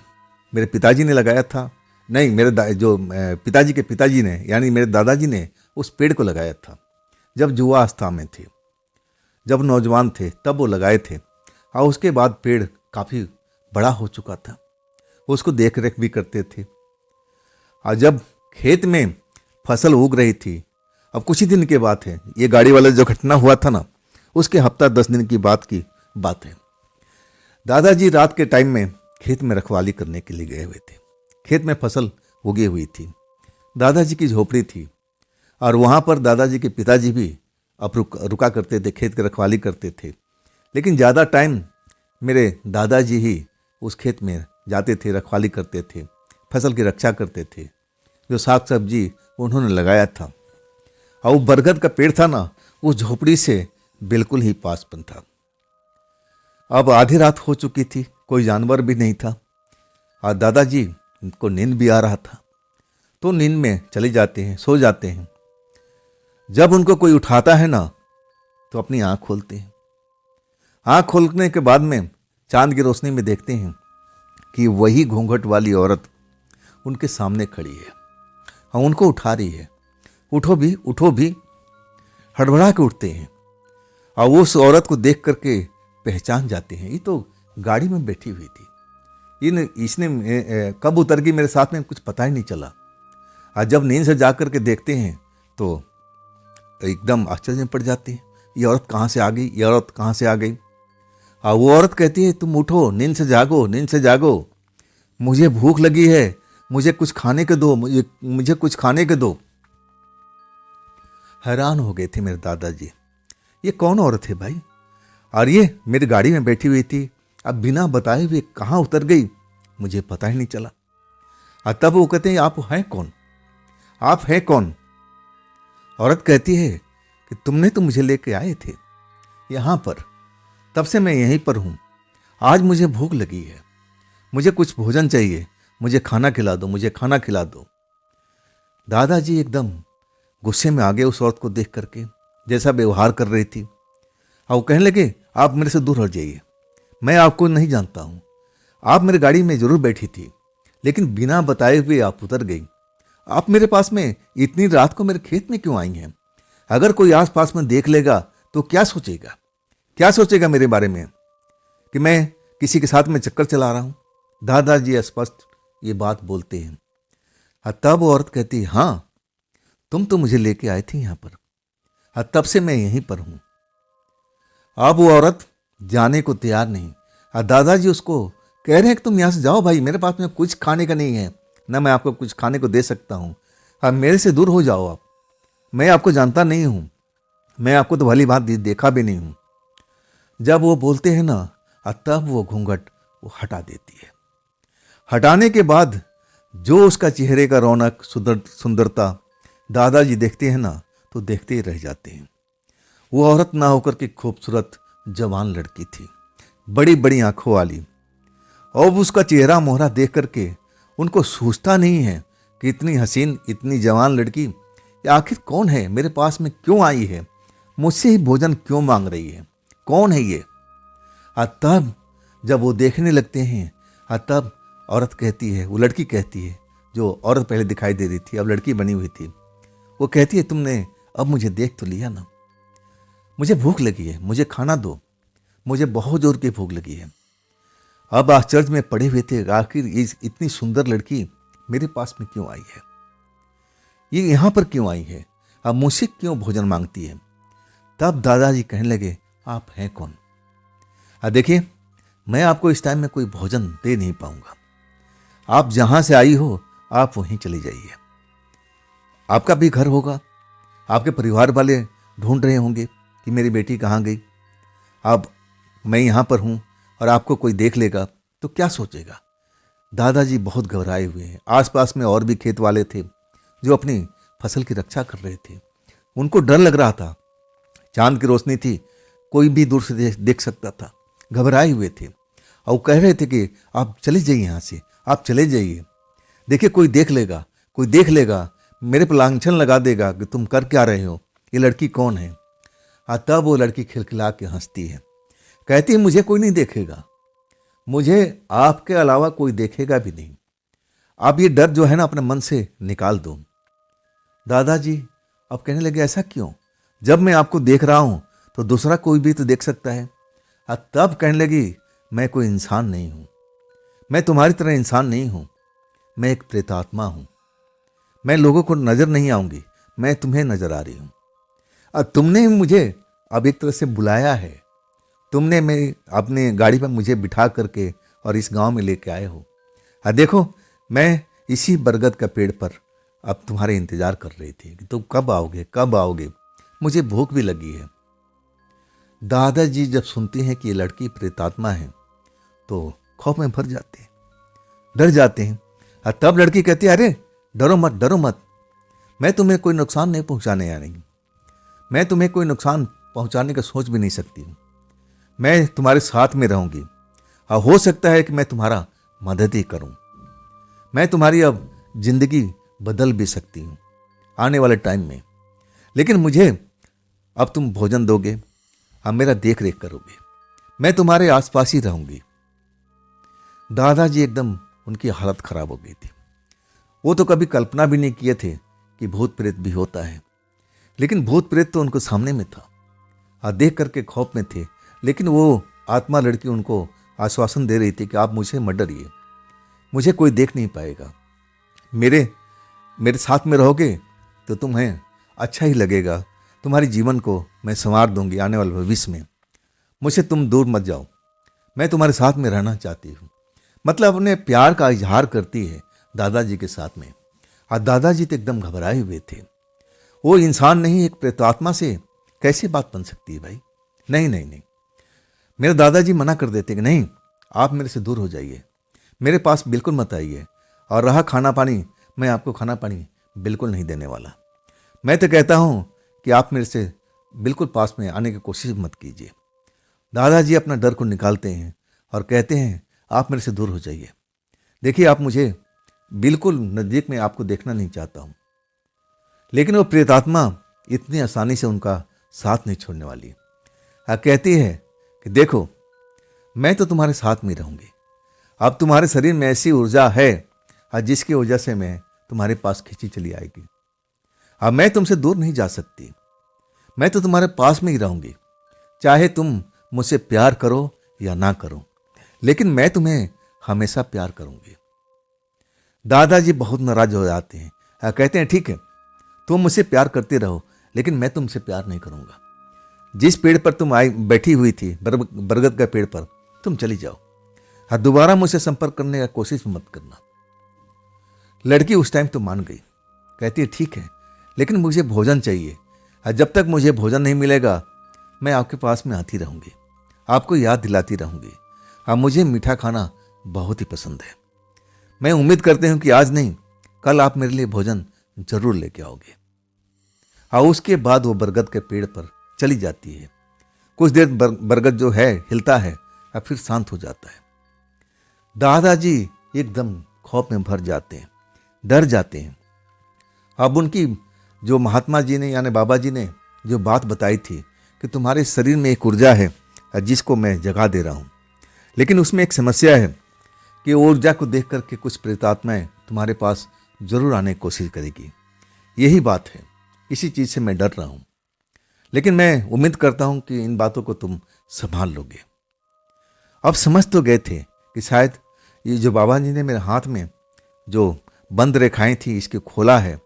मेरे पिताजी ने लगाया था, नहीं मेरे पिताजी के पिताजी ने यानी मेरे दादाजी ने उस पेड़ को लगाया था जब युवा अवस्था में थे, जब नौजवान थे तब वो लगाए थे। और उसके बाद पेड़ काफ़ी बड़ा हो चुका था, उसको देख रेख भी करते थे। और जब खेत में फसल उग रही थी, अब कुछ ही दिन के बात है, ये गाड़ी वाला जो घटना हुआ था ना, उसके हफ्ता 10 दिन की बात है। दादाजी रात के टाइम में खेत में रखवाली करने के लिए गए हुए थे। खेत में फसल उगी हुई थी, दादाजी की झोपड़ी थी, और वहाँ पर दादाजी के पिताजी भी अब रुका करते थे, खेत की रखवाली करते थे। लेकिन ज़्यादा टाइम मेरे दादाजी ही उस खेत में जाते थे, रखवाली करते थे, फसल की रक्षा करते थे। जो साग सब्जी उन्होंने लगाया था, और वो बरगद का पेड़ था ना, उस झोपड़ी से बिल्कुल ही पास बन था। अब आधी रात हो चुकी थी, कोई जानवर भी नहीं था, और दादाजी को नींद भी आ रहा था, तो नींद में चले जाते हैं, सो जाते हैं। जब उनको कोई उठाता है ना, तो अपनी आँख खोलते हैं। आँख खोलने के बाद में चांद की रोशनी में देखते हैं कि वही घूंघट वाली औरत उनके सामने खड़ी है और उनको उठा रही है। उठो भी, उठो भी, हड़बड़ा के उठते हैं और वो उस औरत को देख करके पहचान जाते हैं, ये तो गाड़ी में बैठी हुई थी, इसने कब उतर गई मेरे साथ में कुछ पता ही नहीं चला। और जब नींद से जा कर के देखते हैं तो एकदम आश्चर्य में पड़ जाते हैं, ये औरत कहाँ से आ गई, ये औरत कहाँ से आ गई। और वो औरत कहती है, तुम उठो, नींद से जागो, नींद से जागो, मुझे भूख लगी है, मुझे कुछ खाने के दो, मुझे कुछ खाने के दो। हैरान हो गए थे मेरे दादाजी, ये कौन औरत है भाई, और ये मेरी गाड़ी में बैठी हुई थी, अब बिना बताए हुए कहाँ उतर गई, मुझे पता ही नहीं चला। और तब वो कहते हैं, आप हैं कौन, आप हैं कौन। औरत कहती है कि तुमने तो मुझे लेके आए थे यहाँ पर, तब से मैं यहीं पर हूँ, आज मुझे भूख लगी है, मुझे कुछ भोजन चाहिए, मुझे खाना खिला दो, मुझे खाना खिला दो। दादाजी एकदम गुस्से में आ गए उस औरत को देख करके, जैसा व्यवहार कर रही थी, और वो कहने लगे, आप मेरे से दूर हट जाइए, मैं आपको नहीं जानता हूँ, आप मेरी गाड़ी में जरूर बैठी थी, लेकिन बिना बताए हुए आप उतर गई। आप मेरे पास में इतनी रात को मेरे खेत में क्यों आई हैं? अगर कोई आस पास में देख लेगा तो क्या सोचेगा? क्या सोचेगा मेरे बारे में कि मैं किसी के साथ में चक्कर चला रहा हूं? दादाजी स्पष्ट ये बात बोलते हैं। तब वो औरत कहती है, हाँ, तुम तो मुझे लेके आए थे यहां पर, तब से मैं यहीं पर हूं। अब वो औरत जाने को तैयार नहीं। दादाजी उसको कह रहे हैं कि तुम यहां से जाओ भाई, मेरे पास में कुछ खाने का नहीं है, ना मैं आपको कुछ खाने को दे सकता हूं। अब मेरे से दूर हो जाओ आप, मैं आपको जानता नहीं हूं, मैं आपको तो भली बात देखा भी नहीं हूं। जब वो बोलते हैं ना, तब वो घूंघट वो हटा देती है। हटाने के बाद जो उसका चेहरे का रौनक सुंदरता दादाजी देखते हैं ना, तो देखते ही रह जाते हैं। वो औरत ना होकर के खूबसूरत जवान लड़की थी, बड़ी बड़ी आंखों वाली। और उसका चेहरा मोहरा देख करके उनको सोचता नहीं है कि इतनी हसीन, इतनी जवान लड़की ये आखिर कौन है, मेरे पास में क्यों आई है, मुझसे ही भोजन क्यों मांग रही है, कौन है ये? तब जब वो देखने लगते हैं, तब औरत कहती है, वो लड़की कहती है, जो औरत पहले दिखाई दे रही थी अब लड़की बनी हुई थी, वो कहती है, तुमने अब मुझे देख तो लिया ना, मुझे भूख लगी है, मुझे खाना दो, मुझे बहुत जोर की भूख लगी है। अब आश्चर्य में पड़े हुए थे, आखिर इतनी सुंदर लड़की मेरे पास में क्यों आई है, ये यहाँ पर क्यों आई है, अब मुझसे क्यों भोजन मांगती है? तब दादाजी कहने लगे, आप हैं कौन? देखिए, मैं आपको इस टाइम में कोई भोजन दे नहीं पाऊंगा, आप जहां से आई हो आप वहीं चली जाइए। आपका भी घर होगा, आपके परिवार वाले ढूंढ रहे होंगे कि मेरी बेटी कहाँ गई। अब मैं यहाँ पर हूँ और आपको कोई देख लेगा तो क्या सोचेगा? दादाजी बहुत घबराए हुए हैं। आसपास में और भी खेत वाले थे जो अपनी फसल की रक्षा कर रहे थे, उनको डर लग रहा था। चांद की रोशनी थी, कोई भी दूर से देख सकता था, घबराए हुए थे और वो कह रहे थे कि आप चले जाइए यहाँ से, आप चले जाइए, देखिए कोई देख लेगा, कोई देख लेगा, मेरे पर लांछन लगा देगा कि तुम कर क्या रहे हो, ये लड़की कौन है? तब वो लड़की खिलखिला के हंसती है, कहती है, मुझे कोई नहीं देखेगा, मुझे आपके अलावा कोई देखेगा भी नहीं, आप ये डर जो है ना अपने मन से निकाल दो। दादाजी अब कहने लगे, ऐसा क्यों? जब मैं आपको देख रहा हूं तो दूसरा कोई भी तो देख सकता है। तब कहने लगी, मैं कोई इंसान नहीं हूं, मैं तुम्हारी तरह इंसान नहीं हूं, मैं एक प्रेतात्मा हूं, मैं लोगों को नजर नहीं आऊंगी, मैं तुम्हें नजर आ रही हूं। अब तुमने मुझे अब एक तरह से बुलाया है, तुमने मेरी अपने गाड़ी पर मुझे बिठा करके और इस गांव में लेके आए हो। देखो, मैं इसी बरगद का पेड़ पर अब तुम्हारे इंतजार कर रही थी कि तुम कब आओगे, कब आओगे, मुझे भूख भी लगी है। दादाजी जब सुनते हैं कि ये लड़की प्रेतात्मा है तो खौफ में भर जाते हैं, डर जाते हैं। तब लड़की कहती है, अरे डरो मत, डरो मत, मैं तुम्हें कोई नुकसान नहीं पहुंचाने आ रही, मैं तुम्हें कोई नुकसान पहुंचाने का सोच भी नहीं सकती हूँ, मैं तुम्हारे साथ में रहूंगी और हो सकता है कि मैं तुम्हारा मदद ही करूं, मैं तुम्हारी अब जिंदगी बदल भी सकती हूं आने वाले टाइम में, लेकिन मुझे अब तुम भोजन दोगे, अब मेरा देख रेख करोगे, मैं तुम्हारे आसपास ही रहूंगी। दादाजी एकदम, उनकी हालत खराब हो गई थी। वो तो कभी कल्पना भी नहीं किए थे कि भूत प्रेत भी होता है, लेकिन भूत प्रेत तो उनको सामने में था और देख करके खौफ में थे, लेकिन वो आत्मा लड़की उनको आश्वासन दे रही थी कि आप मुझे मत डरिए, मुझे कोई देख नहीं पाएगा, मेरे साथ में रहोगे तो तुम्हें अच्छा ही लगेगा, तुम्हारे जीवन को मैं संवार दूंगी आने वाले भविष्य में, मुझसे तुम दूर मत जाओ, मैं तुम्हारे साथ में रहना चाहती हूँ। मतलब अपने प्यार का इजहार करती है दादाजी के साथ में। और दादाजी तो एकदम घबराए हुए थे, वो इंसान नहीं, एक प्रेतात्मा से कैसे बात बन सकती है भाई? नहीं नहीं नहीं, मेरे दादाजी मना कर देते कि नहीं, आप मेरे से दूर हो जाइए, मेरे पास बिल्कुल मत आइए, और रहा खाना पानी, मैं आपको खाना पानी बिल्कुल नहीं देने वाला, मैं तो कहता हूँ कि आप मेरे से बिल्कुल पास में आने की कोशिश मत कीजिए। दादाजी अपना डर को निकालते हैं और कहते हैं, आप मेरे से दूर हो जाइए, देखिए आप मुझे बिल्कुल नज़दीक में आपको देखना नहीं चाहता हूँ। लेकिन वो प्रेतात्मा इतनी आसानी से उनका साथ नहीं छोड़ने वाली। कहती है कि देखो, मैं तो तुम्हारे साथ में रहूँगी, अब तुम्हारे शरीर में ऐसी ऊर्जा है जिसकी वजह से मैं तुम्हारे पास खींची चली आएगी। अब मैं तुमसे दूर नहीं जा सकती, मैं तो तुम्हारे पास में ही रहूंगी, चाहे तुम मुझसे प्यार करो या ना करो, लेकिन मैं तुम्हें हमेशा प्यार करूंगी। दादाजी बहुत नाराज हो जाते हैं, कहते हैं ठीक है, तुम मुझसे प्यार करते रहो, लेकिन मैं तुमसे प्यार नहीं करूंगा। जिस पेड़ पर तुम आई बैठी हुई थी, बरगद का पेड़ पर, तुम चली जाओ और दोबारा मुझसे संपर्क करने का कोशिश मत करना। लड़की उस टाइम तो मान गई, कहती है ठीक है, लेकिन मुझे भोजन चाहिए, और जब तक मुझे भोजन नहीं मिलेगा मैं आपके पास में आती रहूंगी, आपको याद दिलाती रहूंगी। अब मुझे मीठा खाना बहुत ही पसंद है, मैं उम्मीद करती हूँ कि आज नहीं कल आप मेरे लिए भोजन जरूर लेके आओगे। और उसके बाद वो बरगद के पेड़ पर चली जाती है। कुछ देर बरगद जो है हिलता है और फिर शांत हो जाता है। दादाजी एकदम खौफ में भर जाते हैं, डर जाते हैं। अब उनकी जो महात्मा जी ने यानी बाबा जी ने जो बात बताई थी कि तुम्हारे शरीर में एक ऊर्जा है जिसको मैं जगा दे रहा हूँ, लेकिन उसमें एक समस्या है कि ऊर्जा को देख करके कुछ प्रेतात्माएं तुम्हारे पास जरूर आने की कोशिश करेगी। यही बात है, इसी चीज़ से मैं डर रहा हूँ, लेकिन मैं उम्मीद करता हूँ कि इन बातों को तुम संभाल लोगे। अब समझ तो गए थे कि शायद ये जो बाबा जी ने मेरे हाथ में जो बंद रेखाएं थी इसको खोला है,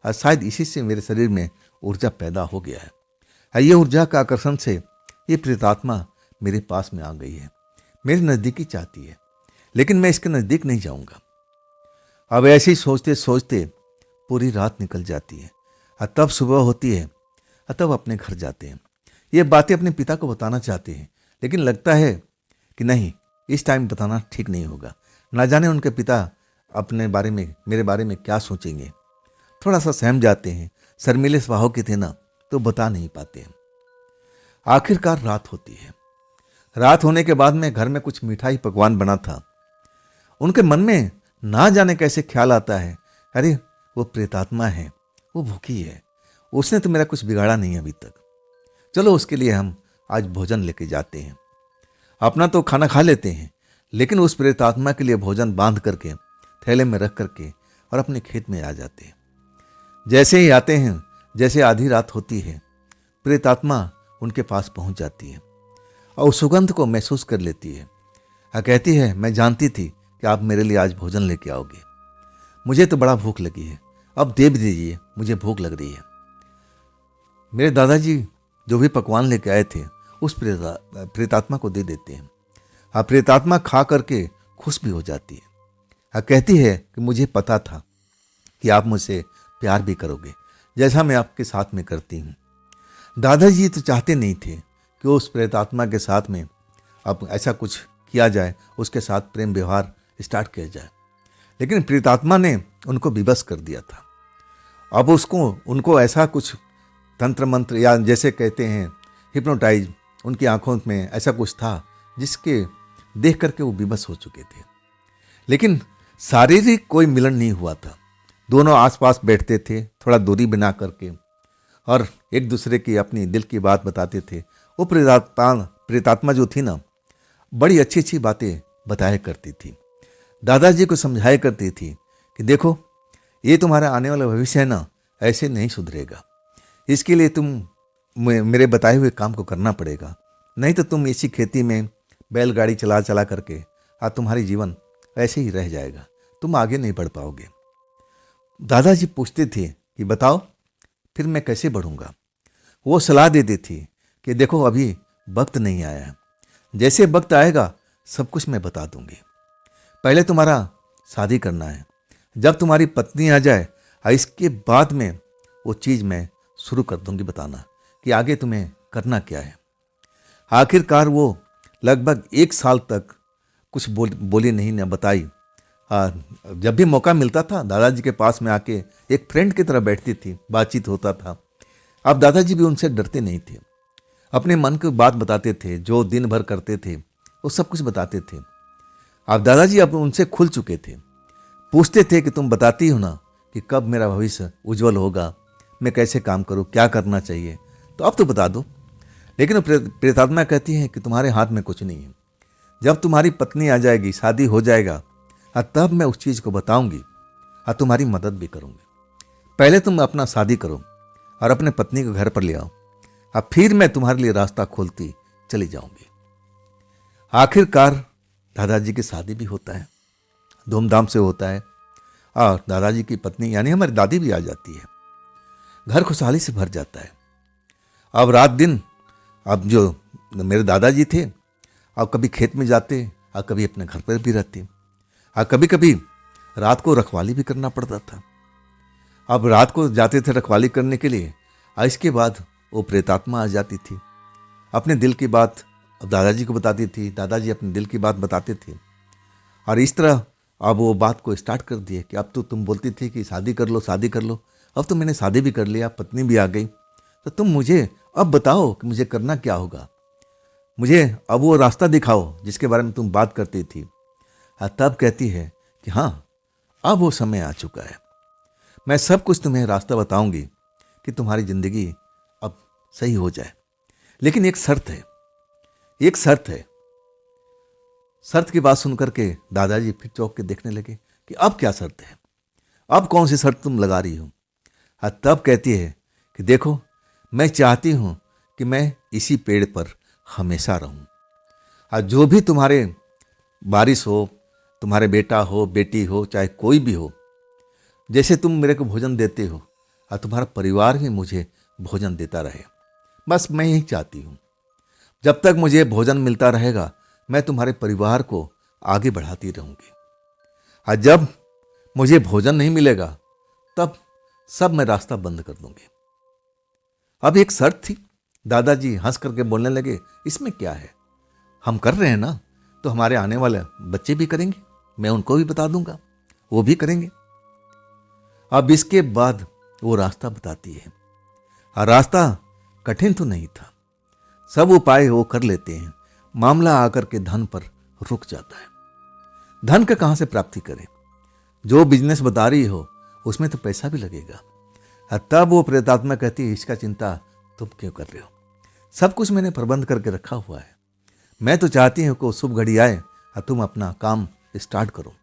और शायद इसी से मेरे शरीर में ऊर्जा पैदा हो गया है। और ये ऊर्जा का आकर्षण से ये प्रेतात्मा मेरे पास में आ गई है, मेरे नज़दीकी चाहती है, लेकिन मैं इसके नज़दीक नहीं जाऊंगा। अब ऐसे ही सोचते सोचते पूरी रात निकल जाती है, और तब सुबह होती है, और तब अपने घर जाते हैं। ये बातें अपने पिता को बताना चाहते हैं, लेकिन लगता है कि नहीं, इस टाइम बताना ठीक नहीं होगा। ना जाने उनके पिता अपने बारे में, मेरे बारे में क्या सोचेंगे। थोड़ा सा सहम जाते हैं, शर्मीले स्वभाव के थे ना, तो बता नहीं पाते हैं। आखिरकार रात होती है। रात होने के बाद में घर में कुछ मिठाई पकवान बना था। उनके मन में ना जाने कैसे ख्याल आता है, अरे वो प्रेतात्मा है, वो भूखी है, उसने तो मेरा कुछ बिगाड़ा नहीं अभी तक, चलो उसके लिए हम आज भोजन लेके जाते हैं। अपना तो खाना खा लेते हैं, लेकिन उस प्रेतात्मा के लिए भोजन बांध करके थैले में रख करके और अपने खेत में आ जाते हैं। जैसे ही आते हैं, जैसे आधी रात होती है, प्रेतात्मा उनके पास पहुंच जाती है और उस सुगंध को महसूस कर लेती है और कहती है, मैं जानती थी कि आप मेरे लिए आज भोजन लेके आओगे, मुझे तो बड़ा भूख लगी है, अब दे भी दीजिए, मुझे भूख लग रही है। मेरे दादाजी जो भी पकवान लेके आए थे उस प्रेतात्मा को दे देते हैं। और प्रेतात्मा खा करके खुश भी हो जाती है और कहती है कि मुझे पता था कि आप मुझसे प्यार भी करोगे, जैसा मैं आपके साथ में करती हूँ। दादाजी तो चाहते नहीं थे कि उस प्रेतात्मा के साथ में अब ऐसा कुछ किया जाए, उसके साथ प्रेम व्यवहार स्टार्ट किया जाए, लेकिन प्रेतात्मा ने उनको विवश कर दिया था। अब उनको ऐसा कुछ तंत्र मंत्र या जैसे कहते हैं हिप्नोटाइज, उनकी आंखों में ऐसा कुछ था जिसके देख करके वो विवश हो चुके थे। लेकिन शारीरिक कोई मिलन नहीं हुआ था। दोनों आसपास बैठते थे, थोड़ा दूरी बना करके, और एक दूसरे की अपनी दिल की बात बताते थे। वो प्रेतात्मा जो थी ना, बड़ी अच्छी अच्छी बातें बताया करती थी। दादाजी को समझाया करती थी कि देखो, ये तुम्हारा आने वाला भविष्य है ना, ऐसे नहीं सुधरेगा। इसके लिए तुम मेरे बताए हुए काम को करना पड़ेगा, नहीं तो तुम इसी खेती में बैलगाड़ी चला चला करके तुम्हारी जीवन ऐसे ही रह जाएगा, तुम आगे नहीं बढ़ पाओगे। दादाजी पूछते थे कि बताओ फिर मैं कैसे बढ़ूंगा। वो सलाह देती थी कि देखो, अभी वक्त नहीं आया है, जैसे वक्त आएगा सब कुछ मैं बता दूंगी। पहले तुम्हारा शादी करना है, जब तुम्हारी पत्नी आ जाए इसके बाद में वो चीज़ मैं शुरू कर दूंगी बताना कि आगे तुम्हें करना क्या है। आखिरकार वो लगभग 1 साल तक कुछ बोली नहीं, न बताई। जब भी मौका मिलता था दादाजी के पास में आके एक फ्रेंड की तरह बैठती थी, बातचीत होता था। अब दादाजी भी उनसे डरते नहीं थे, अपने मन की बात बताते थे, जो दिन भर करते थे वो सब कुछ बताते थे। अब दादाजी अब उनसे खुल चुके थे, पूछते थे कि तुम बताती हो ना कि कब मेरा भविष्य उज्जवल होगा, मैं कैसे काम करूं, क्या करना चाहिए, तो अब तो बता दो। लेकिन प्रेतात्मा कहती है कि तुम्हारे हाथ में कुछ नहीं है, जब तुम्हारी पत्नी आ जाएगी, शादी हो जाएगा, तब मैं उस चीज़ को बताऊंगी और तुम्हारी मदद भी करूंगी। पहले तुम अपना शादी करो और अपने पत्नी को घर पर ले आओ, अब फिर मैं तुम्हारे लिए रास्ता खोलती चली जाऊंगी। आखिरकार दादाजी की शादी भी होता है, धूमधाम से होता है, और दादाजी की पत्नी यानी हमारी दादी भी आ जाती है। घर खुशहाली से भर जाता है। अब रात दिन, अब जो मेरे दादाजी थे, अब कभी खेत में जाते और कभी अपने घर पर भी रहते, और कभी कभी रात को रखवाली भी करना पड़ता था। अब रात को जाते थे रखवाली करने के लिए, और इसके बाद वो प्रेतात्मा आ जाती थी, अपने दिल की बात अब दादाजी को बताती थी, दादाजी अपने दिल की बात बताते थे। और इस तरह अब वो बात को स्टार्ट कर दिए कि अब तो तुम बोलती थी कि शादी कर लो, शादी कर लो, अब तो मैंने शादी भी कर लिया, पत्नी भी आ गई, तो तुम मुझे अब बताओ कि मुझे करना क्या होगा। मुझे अब वो रास्ता दिखाओ जिसके बारे में तुम बात करती थी। तब कहती है कि हाँ, अब वो समय आ चुका है, मैं सब कुछ तुम्हें रास्ता बताऊंगी कि तुम्हारी जिंदगी अब सही हो जाए। लेकिन एक शर्त है, एक शर्त है। शर्त की बात सुनकर के दादाजी फिर चौंक के देखने लगे कि अब क्या शर्त है, अब कौन सी शर्त तुम लगा रही हो। तब कहती है कि देखो, मैं चाहती हूं कि मैं इसी पेड़ पर हमेशा रहूं, और जो भी तुम्हारे बारिश हो, तुम्हारे बेटा हो, बेटी हो, चाहे कोई भी हो, जैसे तुम मेरे को भोजन देते हो और तुम्हारा परिवार भी मुझे भोजन देता रहे, बस मैं यही चाहती हूँ। जब तक मुझे भोजन मिलता रहेगा मैं तुम्हारे परिवार को आगे बढ़ाती रहूँगी, और जब मुझे भोजन नहीं मिलेगा तब सब मैं रास्ता बंद कर दूंगी। अब एक शर्त थी। दादाजी हंस करके बोलने लगे, इसमें क्या है, हम कर रहे हैं ना, तो हमारे आने वाले बच्चे भी करेंगे, मैं उनको भी बता दूंगा, वो भी करेंगे। अब इसके बाद वो रास्ता बताती है, और रास्ता कठिन तो नहीं था, सब उपाय वो कर लेते हैं। मामला आकर के धन पर रुक जाता है। धन का कहां से प्राप्ति करें, जो बिजनेस बता रही हो उसमें तो पैसा भी लगेगा। तब वो प्रेतात्मा कहती है, इसका चिंता तुम क्यों कर रहे हो, सब कुछ मैंने प्रबंध करके रखा हुआ है, मैं तो चाहती हूं कि शुभ घड़ी आए और तुम अपना काम स्टार्ट करो।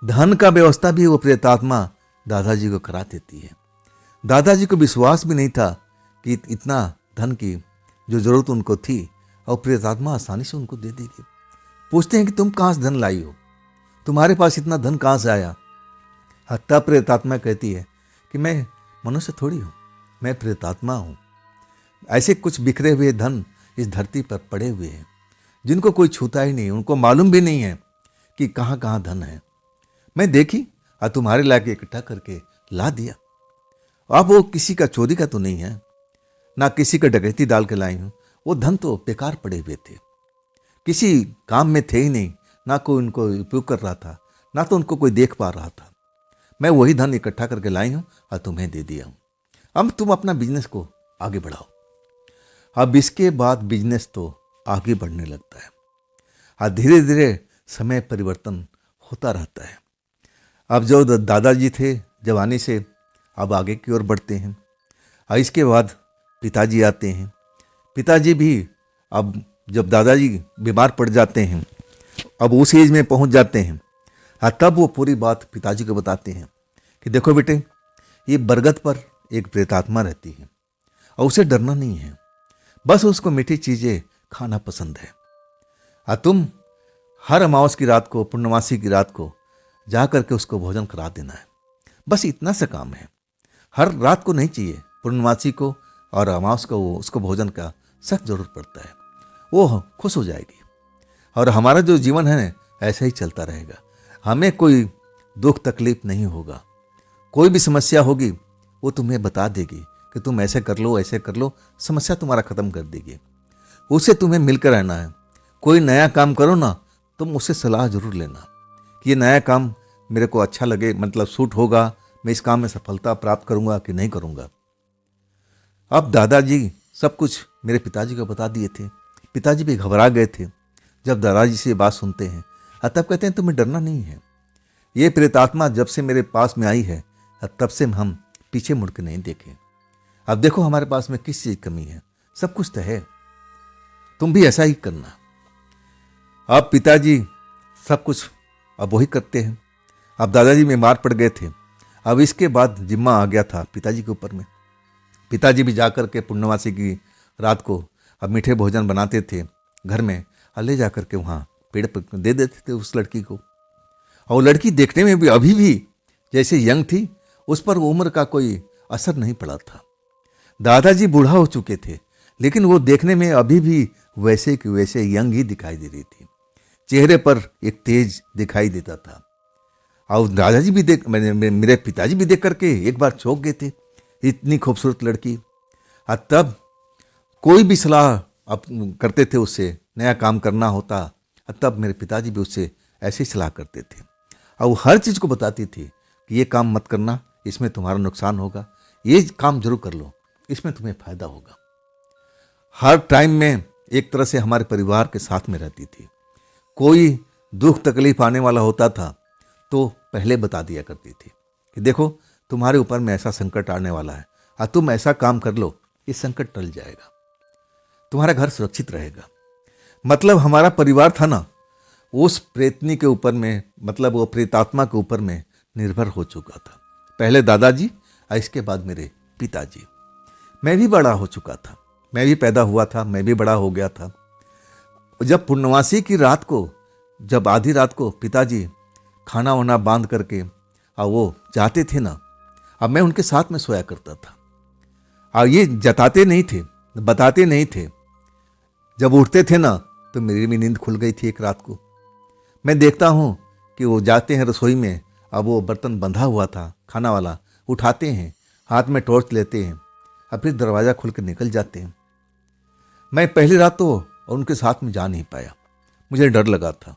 धन का व्यवस्था भी वो प्रेतात्मा दादाजी को करा देती है। दादाजी को विश्वास भी नहीं था कि इतना धन की जो जरूरत उनको थी और प्रेतात्मा आसानी से उनको दे देगी। पूछते हैं कि तुम कहाँ से धन लाई हो, तुम्हारे पास इतना धन कहाँ से आया। तब प्रेतात्मा कहती है कि मैं मनुष्य थोड़ी हूँ, मैं प्रेतात्मा हूँ। ऐसे कुछ बिखरे हुए धन इस धरती पर पड़े हुए हैं जिनको कोई छूता ही नहीं, उनको मालूम भी नहीं है कि कहाँ कहाँ धन है। मैं देखी और तुम्हारे लाके इकट्ठा करके ला दिया। अब वो किसी का चोरी का तो नहीं है, ना किसी का डकैती डाल के लाई हूँ। वो धन तो बेकार पड़े हुए थे, किसी काम में थे ही नहीं, ना कोई उनको उपयोग कर रहा था, ना तो उनको कोई देख पा रहा था। मैं वही धन इकट्ठा करके लाई हूँ और तुम्हें दे दिया हूँ। अब तुम अपना बिजनेस को आगे बढ़ाओ। अब इसके बाद बिजनेस तो आगे बढ़ने लगता है और धीरे धीरे समय परिवर्तन होता रहता है। अब जो दादाजी थे जवानी से अब आगे की ओर बढ़ते हैं, और इसके बाद पिताजी आते हैं। पिताजी भी अब जब दादाजी बीमार पड़ जाते हैं, अब उस एज में पहुंच जाते हैं, तब वो पूरी बात पिताजी को बताते हैं कि देखो बेटे, ये बरगद पर एक प्रेतात्मा रहती है और उसे डरना नहीं है, बस उसको मीठी चीज़ें खाना पसंद है। और तुम हर अमावस की रात को, पूर्णमासी की रात को जा करके उसको भोजन करा देना है, बस इतना सा काम है। हर रात को नहीं चाहिए, पूर्णमासी को और अमावस को उसको भोजन का सख्त जरूरत पड़ता है। वो खुश हो जाएगी और हमारा जो जीवन है ऐसा ही चलता रहेगा। हमें कोई दुख तकलीफ नहीं होगा, कोई भी समस्या होगी वो तुम्हें बता देगी कि तुम ऐसे कर लो, ऐसे कर लो, समस्या तुम्हारा ख़त्म कर देगी। उससे तुम्हें मिलकर रहना है। कोई नया काम करो ना, तुम उससे सलाह जरूर लेना कि ये नया काम मेरे को अच्छा लगे, मतलब सूट होगा, मैं इस काम में सफलता प्राप्त करूंगा कि नहीं करूंगा। अब दादाजी सब कुछ मेरे पिताजी को बता दिए थे। पिताजी भी घबरा गए थे जब दादाजी से ये बात सुनते हैं। तब कहते हैं तुम्हें डरना नहीं है, ये प्रेतात्मा जब से मेरे पास में आई है तब से हम पीछे मुड़ के नहीं देखे। अब देखो हमारे पास में किस चीज़ की कमी है, सब कुछ तो है, तुम भी ऐसा ही करना। अब पिताजी सब कुछ अब वही करते हैं। अब दादाजी बीमार पड़ गए थे। अब इसके बाद जिम्मा आ गया था पिताजी के ऊपर में। पिताजी भी जाकर के पूर्णमासी की रात को अब मीठे भोजन बनाते थे घर में, और ले जाकर के वहाँ पेड़ पर दे देते थे उस लड़की को। और वो लड़की देखने में भी अभी भी जैसे यंग थी, उस पर उम्र का कोई असर नहीं पड़ा था। दादाजी बूढ़ा हो चुके थे, लेकिन वो देखने में अभी भी वैसे कि वैसे यंग ही दिखाई दे रही थी। चेहरे पर एक तेज दिखाई देता था। और दादाजी भी मेरे पिताजी भी देख करके एक बार चौंक गए थे, इतनी खूबसूरत लड़की। और तब कोई भी सलाह अब करते थे उससे, नया काम करना होता, और तब मेरे पिताजी भी उससे ऐसी सलाह करते थे। और वो हर चीज़ को बताती थी कि ये काम मत करना, इसमें तुम्हारा नुकसान होगा, ये काम जरूर कर लो, इसमें तुम्हें फायदा होगा। हर टाइम में एक तरह से हमारे परिवार के साथ में रहती थी। कोई दुख तकलीफ आने वाला होता था तो पहले बता दिया करती थी कि देखो तुम्हारे ऊपर में ऐसा संकट आने वाला है, और तुम ऐसा काम कर लो, ये संकट टल जाएगा, तुम्हारा घर सुरक्षित रहेगा। मतलब हमारा परिवार था ना, उस प्रेतनी के ऊपर में, मतलब वो प्रेतात्मा के ऊपर में निर्भर हो चुका था। पहले दादाजी और इसके बाद मेरे पिताजी। मैं भी बड़ा हो चुका था, मैं भी पैदा हुआ था, मैं भी बड़ा हो गया था। जब पूर्णमासी की रात को, जब आधी रात को पिताजी खाना वाना बांध करके और वो जाते थे ना, अब मैं उनके साथ में सोया करता था। और ये जताते नहीं थे, बताते नहीं थे। जब उठते थे ना तो मेरी भी नींद खुल गई थी एक रात को। मैं देखता हूँ कि वो जाते हैं रसोई में, अब वो बर्तन बंधा हुआ था खाना वाला, उठाते हैं, हाथ में टॉर्च लेते हैं, और फिर दरवाज़ा खुल कर निकल जाते हैं। मैं पहली रात तो उनके साथ में जा नहीं पाया, मुझे डर लगा था।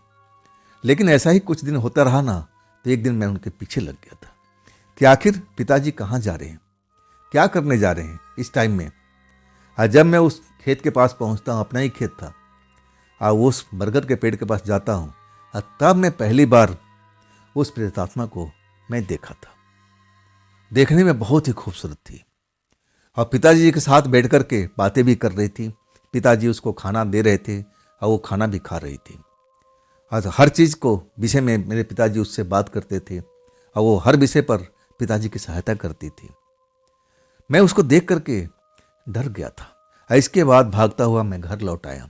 लेकिन ऐसा ही कुछ दिन होता रहा ना, तो एक दिन मैं उनके पीछे लग गया था कि आखिर पिताजी कहाँ जा रहे हैं, क्या करने जा रहे हैं इस टाइम में। और जब मैं उस खेत के पास पहुँचता हूँ, अपना ही खेत था, और उस बरगद के पेड़ के पास जाता हूँ, और तब मैं पहली बार उस प्रेतात्मा को मैं देखा था। देखने में बहुत ही खूबसूरत थी, और पिताजी के साथ बैठ कर के बातें भी कर रही थी। पिताजी उसको खाना दे रहे थे और वो खाना भी खा रही थी। और हर चीज़ को विषय में मेरे पिताजी उससे बात करते थे, और वो हर विषय पर पिताजी की सहायता करती थी। मैं उसको देख करके डर गया था, और इसके बाद भागता हुआ मैं घर लौट आया।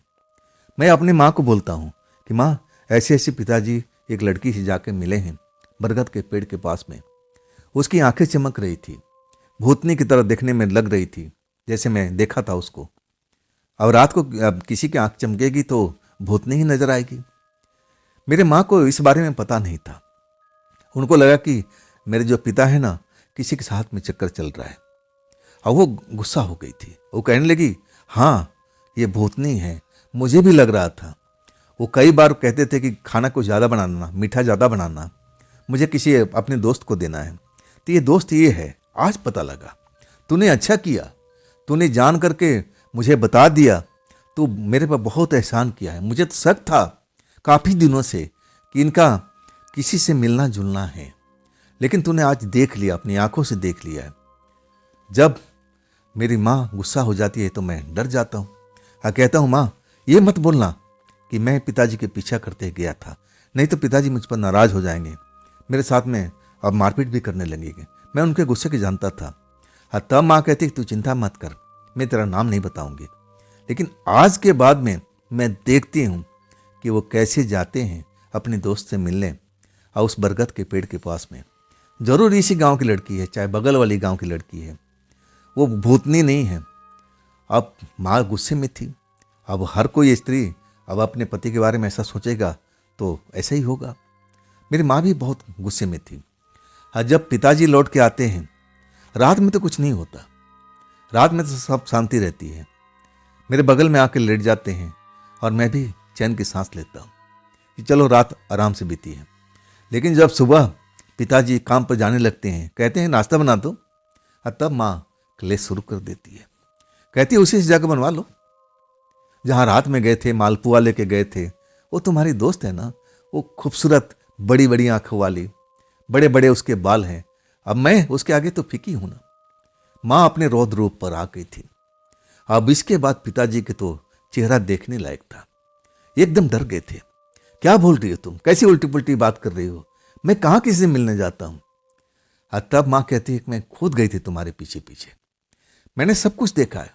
मैं अपनी माँ को बोलता हूँ कि माँ, ऐसे ऐसे पिताजी एक लड़की से जाके मिले हैं बरगद के पेड़ के पास में। उसकी आंखें चमक रही थी, भूतनी की तरह देखने में लग रही थी, जैसे मैं देखा था उसको। अब रात को किसी की आंख चमकेगी तो भूतनी ही नजर आएगी। मेरे माँ को इस बारे में पता नहीं था। उनको लगा कि मेरे जो पिता है ना, किसी के साथ में चक्कर चल रहा है, और वो गुस्सा हो गई थी। वो कहने लगी, हाँ ये भूतनी है, मुझे भी लग रहा था। वो कई बार कहते थे कि खाना को ज़्यादा बनाना, मीठा ज़्यादा बनाना, मुझे किसी अपने दोस्त को देना है। तो ये दोस्त ये है, आज पता लगा। तूने अच्छा किया, तूने जान करके मुझे बता दिया, तू मेरे पर बहुत एहसान किया है। मुझे तो शक था काफ़ी दिनों से कि इनका किसी से मिलना जुलना है, लेकिन तूने आज देख लिया, अपनी आंखों से देख लिया है। जब मेरी माँ गुस्सा हो जाती है तो मैं डर जाता हूँ, और कहता हूँ, माँ ये मत बोलना कि मैं पिताजी के पीछा करते गया था, नहीं तो पिताजी मुझ पर नाराज़ हो जाएंगे, मेरे साथ में अब मारपीट भी करने लगेंगे। मैं उनके गुस्से के जानता था। हाँ, तब माँ कहती तू चिंता मत कर, मैं तेरा नाम नहीं बताऊंगी। लेकिन आज के बाद में मैं देखती हूँ कि वो कैसे जाते हैं अपने दोस्त से मिलने, और उस बरगद के पेड़ के पास में। जरूर इसी गांव की लड़की है, चाहे बगल वाली गांव की लड़की है, वो भूतनी नहीं है। अब माँ गुस्से में थी। अब हर कोई स्त्री अब अपने पति के बारे में ऐसा सोचेगा तो ऐसा ही होगा। मेरी माँ भी बहुत गुस्से में थी। जब पिताजी लौट के आते हैं, रात में तो कुछ नहीं होता, रात में तो सब शांति रहती है। मेरे बगल में आके लेट जाते हैं, और मैं भी चैन की सांस लेता हूँ कि चलो रात आराम से बीती है। लेकिन जब सुबह पिताजी काम पर जाने लगते हैं, कहते हैं नाश्ता बना दो, और तब माँ क्लेश शुरू कर देती है। कहती है उसी से जाकर बनवा लो, जहाँ रात में गए थे, मालपुआ लेके गए थे, वो तुम्हारी दोस्त है ना, वो खूबसूरत बड़ी बड़ी आंखों वाली, बड़े बड़े उसके बाल हैं, अब मैं उसके आगे तो फीकी हूं ना। माँ अपने रौद्र रूप पर आ गई थी। अब इसके बाद पिताजी के तो चेहरा देखने लायक था, एकदम डर गए थे। क्या बोल रही हो तुम, कैसी उल्टी पुल्टी बात कर रही हो, मैं कहाँ किसी से मिलने जाता हूँ। और तब माँ कहती है कि मैं खुद गई थी तुम्हारे पीछे पीछे, मैंने सब कुछ देखा है।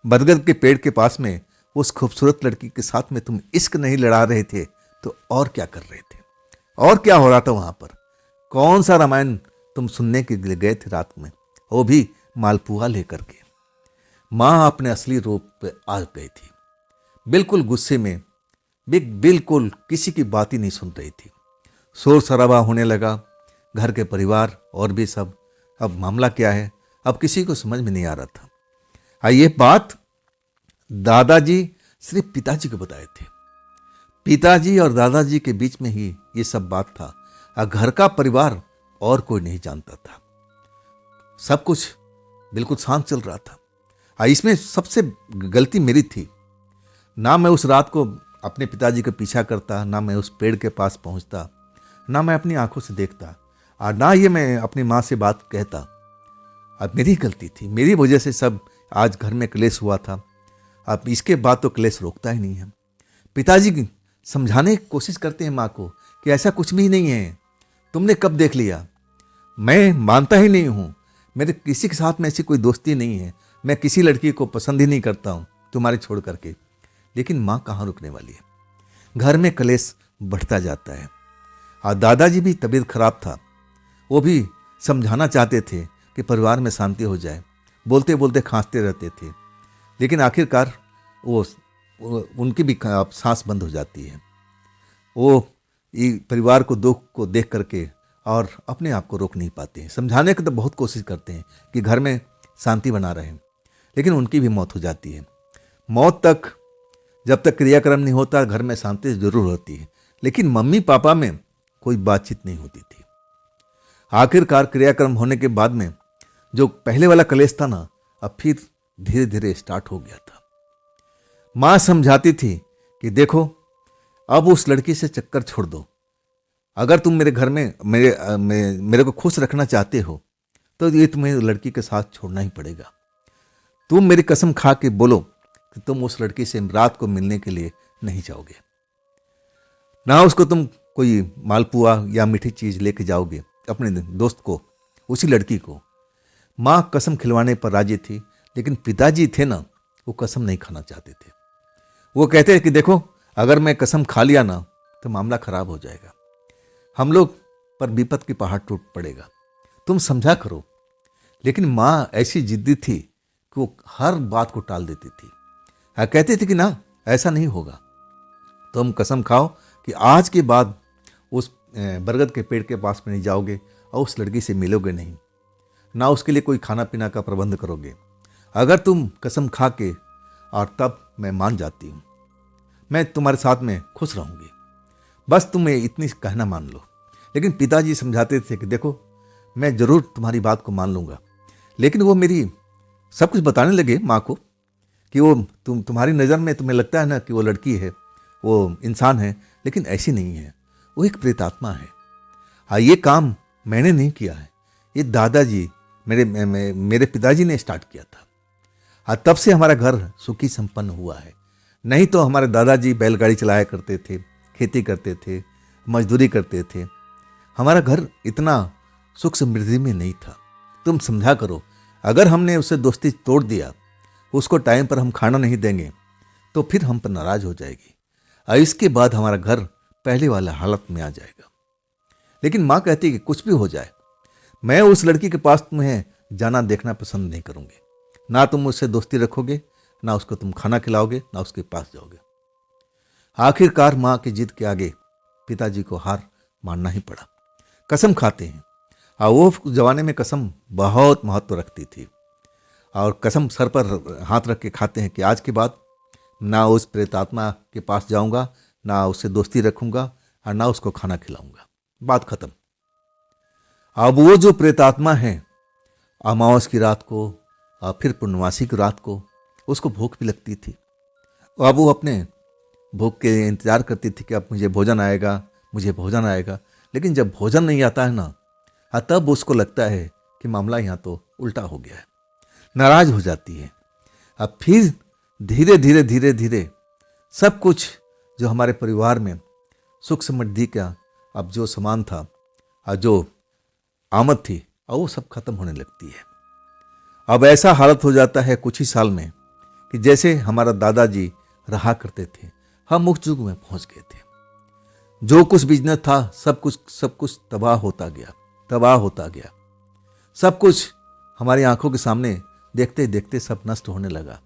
बरगद के पेड़ के पास में उस खूबसूरत लड़की के साथ में तुम इश्क नहीं लड़ा रहे थे तो और क्या कर रहे थे, और क्या हो रहा था वहां पर। कौन सा रामायण तुम सुनने के लिए गए थे रात में, वो भी मालपुआ लेकर के। माँ अपने असली रूप पे आ गई थी, बिल्कुल गुस्से में, बिल्कुल किसी की बात ही नहीं सुन रही थी। शोर शराबा होने लगा, घर के परिवार और भी सब। अब मामला क्या है, अब किसी को समझ में नहीं आ रहा था। ये बात दादाजी सिर्फ पिताजी को बताए थे। पिताजी और दादाजी के बीच में ही ये सब बात था, और घर का परिवार और कोई नहीं जानता था। सब कुछ बिल्कुल शांत चल रहा था। इसमें सबसे गलती मेरी थी। ना मैं उस रात को अपने पिताजी का पीछा करता, ना मैं उस पेड़ के पास पहुंचता, ना मैं अपनी आंखों से देखता, और ना ये मैं अपनी माँ से बात कहता। अब मेरी गलती थी, मेरी वजह से सब आज घर में क्लेश हुआ था। अब इसके बाद तो क्लेश रोकता ही नहीं है। पिताजी समझाने की कोशिश करते हैं माँ को कि ऐसा कुछ भी नहीं है, तुमने कब देख लिया, मैं मानता ही नहीं हूँ, मेरे किसी के साथ में ऐसी कोई दोस्ती नहीं है, मैं किसी लड़की को पसंद ही नहीं करता हूँ तुम्हारे छोड़ करके। लेकिन माँ कहाँ रुकने वाली है, घर में क्लेश बढ़ता जाता है। और दादाजी भी तबीयत खराब था, वो भी समझाना चाहते थे कि परिवार में शांति हो जाए, बोलते बोलते खांसते रहते थे। लेकिन आखिरकार वो उनकी भी सांस बंद हो जाती है। वो परिवार को दुख को देख करके और अपने आप को रोक नहीं पाते हैं। समझाने की तो बहुत कोशिश करते हैं कि घर में शांति बना रहे, लेकिन उनकी भी मौत हो जाती है। मौत तक जब तक क्रियाक्रम नहीं होता घर में शांति जरूर होती है, लेकिन मम्मी पापा में कोई बातचीत नहीं होती थी। आखिरकार क्रियाक्रम होने के बाद में जो पहले वाला कलेश था ना, अब फिर धीरे धीरे स्टार्ट हो गया था। माँ समझाती थी कि देखो अब उस लड़की से चक्कर छोड़ दो, अगर तुम मेरे घर में मेरे को खुश रखना चाहते हो तो ये तुम्हें लड़की के साथ छोड़ना ही पड़ेगा। तुम मेरी कसम खा के बोलो कि तुम उस लड़की से रात को मिलने के लिए नहीं जाओगे, ना उसको तुम कोई मालपुआ या मीठी चीज लेके जाओगे अपने दोस्त को, उसी लड़की को। माँ कसम खिलवाने पर राजी थी, लेकिन पिताजी थे ना, वो कसम नहीं खाना चाहते थे। वो कहते हैं कि देखो अगर मैं कसम खा लिया ना तो मामला खराब हो जाएगा, हम लोग पर विपत की पहाड़ टूट पड़ेगा, तुम समझा करो। लेकिन माँ ऐसी जिद्दी थी कि वो हर बात को टाल देती थी। कहती थी कि ना ऐसा नहीं होगा, तुम कसम खाओ कि आज के बाद उस बरगद के पेड़ के पास में नहीं जाओगे और उस लड़की से मिलोगे नहीं, ना उसके लिए कोई खाना पीना का प्रबंध करोगे। अगर तुम कसम खा के, और तब मैं मान जाती हूँ, मैं तुम्हारे साथ में खुश रहूंगी, बस तुम इतनी कहना मान लो। लेकिन पिताजी समझाते थे कि देखो मैं जरूर तुम्हारी बात को मान लूंगा। लेकिन वो मेरी सब कुछ बताने लगे माँ को कि वो तुम्हारी नज़र में तुम्हें लगता है ना कि वो लड़की है, वो इंसान है, लेकिन ऐसी नहीं है, वो एक प्रेतात्मा है। हाँ, ये काम मैंने नहीं किया है, ये दादाजी मेरे पिताजी ने स्टार्ट किया था। हाँ, तब से हमारा घर सुखी संपन्न हुआ है। नहीं तो हमारे दादाजी बैलगाड़ी चलाया करते थे, खेती करते थे, मजदूरी करते थे। हमारा घर इतना सुख समृद्धि में नहीं था। तुम समझा करो, अगर हमने उससे दोस्ती तोड़ दिया, उसको टाइम पर हम खाना नहीं देंगे तो फिर हम पर नाराज हो जाएगी, और इसके बाद हमारा घर पहले वाला हालत में आ जाएगा। लेकिन माँ कहती कि कुछ भी हो जाए, मैं उस लड़की के पास तुम्हें जाना देखना पसंद नहीं करूंगी। ना तुम उससे दोस्ती रखोगे, ना उसको तुम खाना खिलाओगे, ना उसके पास जाओगे। आखिरकार माँ की जिद के आगे पिताजी को हार मानना ही पड़ा। कसम खाते हैं, और वो जमाने में कसम बहुत महत्व रखती थी, और कसम सर पर हाथ रख के खाते हैं कि आज के बाद ना उस प्रेतात्मा के पास जाऊंगा, ना उससे दोस्ती रखूंगा, और ना उसको खाना खिलाऊंगा। बात खत्म। अब वो जो प्रेतात्मा है, अमावस की रात को और फिर पूर्णमासी की रात को उसको भूख भी लगती थी। अब वो अपने भूख के इंतजार करती थी कि अब मुझे भोजन आएगा, मुझे भोजन आएगा। लेकिन जब भोजन नहीं आता है ना, तब उसको लगता है कि मामला यहाँ तो उल्टा हो गया है, नाराज हो जाती है। अब फिर धीरे धीरे धीरे धीरे सब कुछ जो हमारे परिवार में सुख समृद्धि का अब जो सामान था और जो आमद थी और वो सब खत्म होने लगती है। अब ऐसा हालत हो जाता है कुछ ही साल में कि जैसे हमारा दादाजी रहा करते थे, हम उस युग में पहुंच गए थे। जो कुछ बिजनेस था सब कुछ तबाह होता गया। सब कुछ हमारी आंखों के सामने देखते देखते सब नष्ट होने लगा।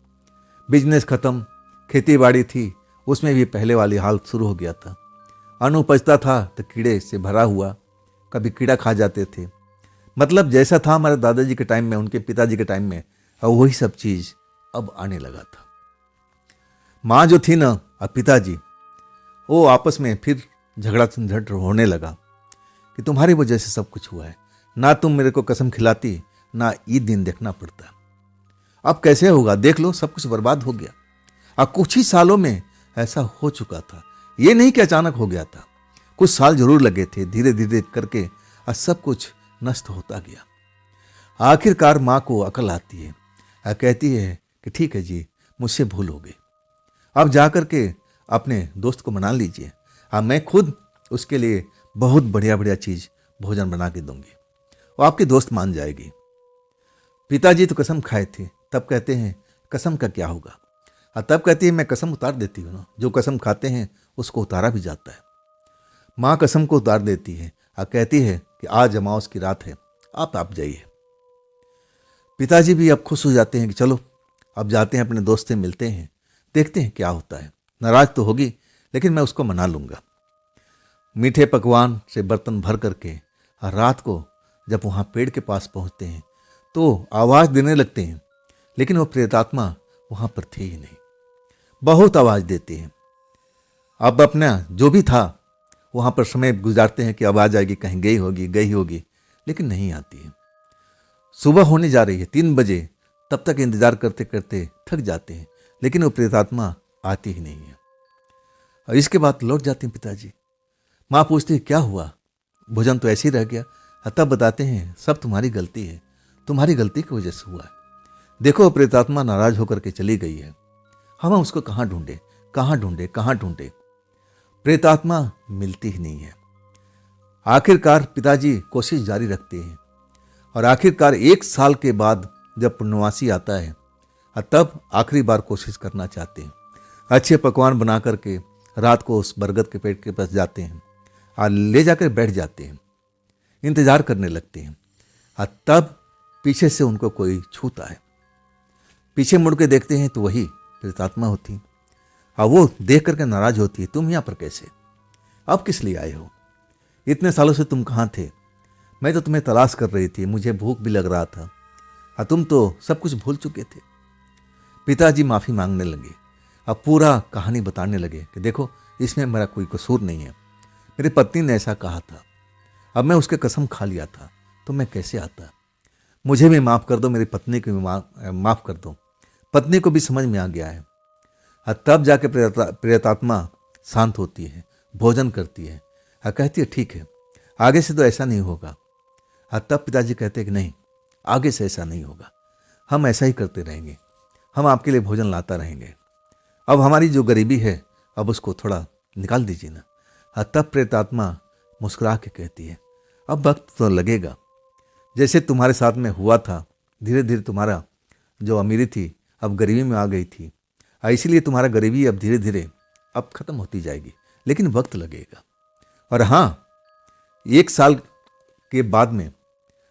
बिजनेस खत्म, खेती बाड़ी थी उसमें भी पहले वाली हालत शुरू हो गया था। अन्न उपजता था तो कीड़े से भरा हुआ, कभी कीड़ा खा जाते थे। मतलब जैसा था हमारे दादाजी के टाइम में, उनके पिताजी के टाइम में, और वही सब चीज अब आने लगा था। माँ जो थी ना और पिताजी, वो आपस में फिर झगड़ा झंझट होने लगा कि तुम्हारी वजह से सब कुछ हुआ है, ना तुम मेरे को कसम खिलाती ना ईद दिन देखना पड़ता। अब कैसे होगा, देख लो सब कुछ बर्बाद हो गया। और कुछ ही सालों में ऐसा हो चुका था, ये नहीं कि अचानक हो गया था, कुछ साल जरूर लगे थे, धीरे धीरे करके और सब कुछ नष्ट होता गया। आखिरकार माँ को अकल आती है और कहती है कि ठीक है जी, मुझसे भूल हो गई, अब जा कर के अपने दोस्त को मना लीजिए, मैं खुद उसके लिए बहुत बढ़िया बढ़िया चीज भोजन बना के दूंगी, वो आपकी दोस्त मान जाएगी। पिताजी तो कसम खाए थे, तब कहते हैं कसम का क्या होगा, और तब कहती है मैं कसम उतार देती हूँ ना, जो कसम खाते हैं उसको उतारा भी जाता है। माँ कसम को उतार देती है और कहती है कि आज अमावस की रात है, आप जाइए। पिताजी भी अब खुश हो जाते हैं कि चलो अब जाते हैं, अपने दोस्त से मिलते हैं, देखते हैं क्या होता है। नाराज तो होगी लेकिन मैं उसको मना लूंगा। मीठे पकवान से बर्तन भर करके और रात को जब वहाँ पेड़ के पास पहुँचते हैं तो आवाज़ देने लगते हैं, लेकिन वो प्रेतात्मा वहाँ पर थे ही नहीं। बहुत आवाज़ देते हैं, अब अपना जो भी था वहाँ पर समय गुजारते हैं कि अब आ जाएगी, कहीं गई होगी, लेकिन नहीं आती है। सुबह होने जा रही है 3 बजे, तब तक इंतजार करते करते थक जाते हैं, लेकिन वो प्रेतात्मा आती ही नहीं है। और इसके बाद लौट जाते हैं पिताजी। माँ पूछती है क्या हुआ, भोजन तो ऐसे ही रह गया। तब बताते हैं सब तुम्हारी गलती है, तुम्हारी गलती की वजह से हुआ है। देखो प्रेतात्मा नाराज होकर के चली गई है, हम उसको कहाँ ढूंढे। प्रेतात्मा मिलती ही नहीं है। आखिरकार पिताजी कोशिश जारी रखते हैं और आखिरकार 1 साल के बाद जब पूर्णवासी आता है तब आखिरी बार कोशिश करना चाहते हैं। अच्छे पकवान बना करके रात को उस बरगद के पेड़ के पास जाते हैं और ले जाकर बैठ जाते हैं, इंतजार करने लगते हैं। और तब पीछे से उनको कोई छूता है, पीछे मुड़ के देखते हैं तो वही प्रेतात्मा होती, और वो देख करके नाराज होती है, तुम यहाँ पर कैसे, अब किस लिए आए हो, इतने सालों से तुम कहाँ थे, मैं तो तुम्हें तलाश कर रही थी, मुझे भूख भी लग रहा था और तुम तो सब कुछ भूल चुके थे। पिताजी माफ़ी मांगने लगे, अब पूरा कहानी बताने लगे कि देखो इसमें मेरा कोई कसूर नहीं है, मेरी पत्नी ने ऐसा कहा था, अब मैं उसके कसम खा लिया था तो मैं कैसे आता, मुझे भी माफ़ कर दो, मेरी पत्नी को भी माफ़ कर दो। पत्नी को भी समझ में आ गया है। तब जाके प्रेतात्मा शांत होती है, भोजन करती है और कहती है ठीक है आगे से तो ऐसा नहीं होगा। तब पिताजी कहते हैं कि नहीं, आगे से ऐसा नहीं होगा, हम ऐसा ही करते रहेंगे, हम आपके लिए भोजन लाता रहेंगे, अब हमारी जो गरीबी है अब उसको थोड़ा निकाल दीजिए ना। तब प्रेतात्मा मुस्कुरा के कहती है अब वक्त तो लगेगा, जैसे तुम्हारे साथ में हुआ था, धीरे धीरे तुम्हारा जो अमीरी थी अब गरीबी में आ गई थी, इसीलिए तुम्हारा गरीबी अब धीरे धीरे अब खत्म होती जाएगी, लेकिन वक्त लगेगा। और हाँ, 1 साल के बाद में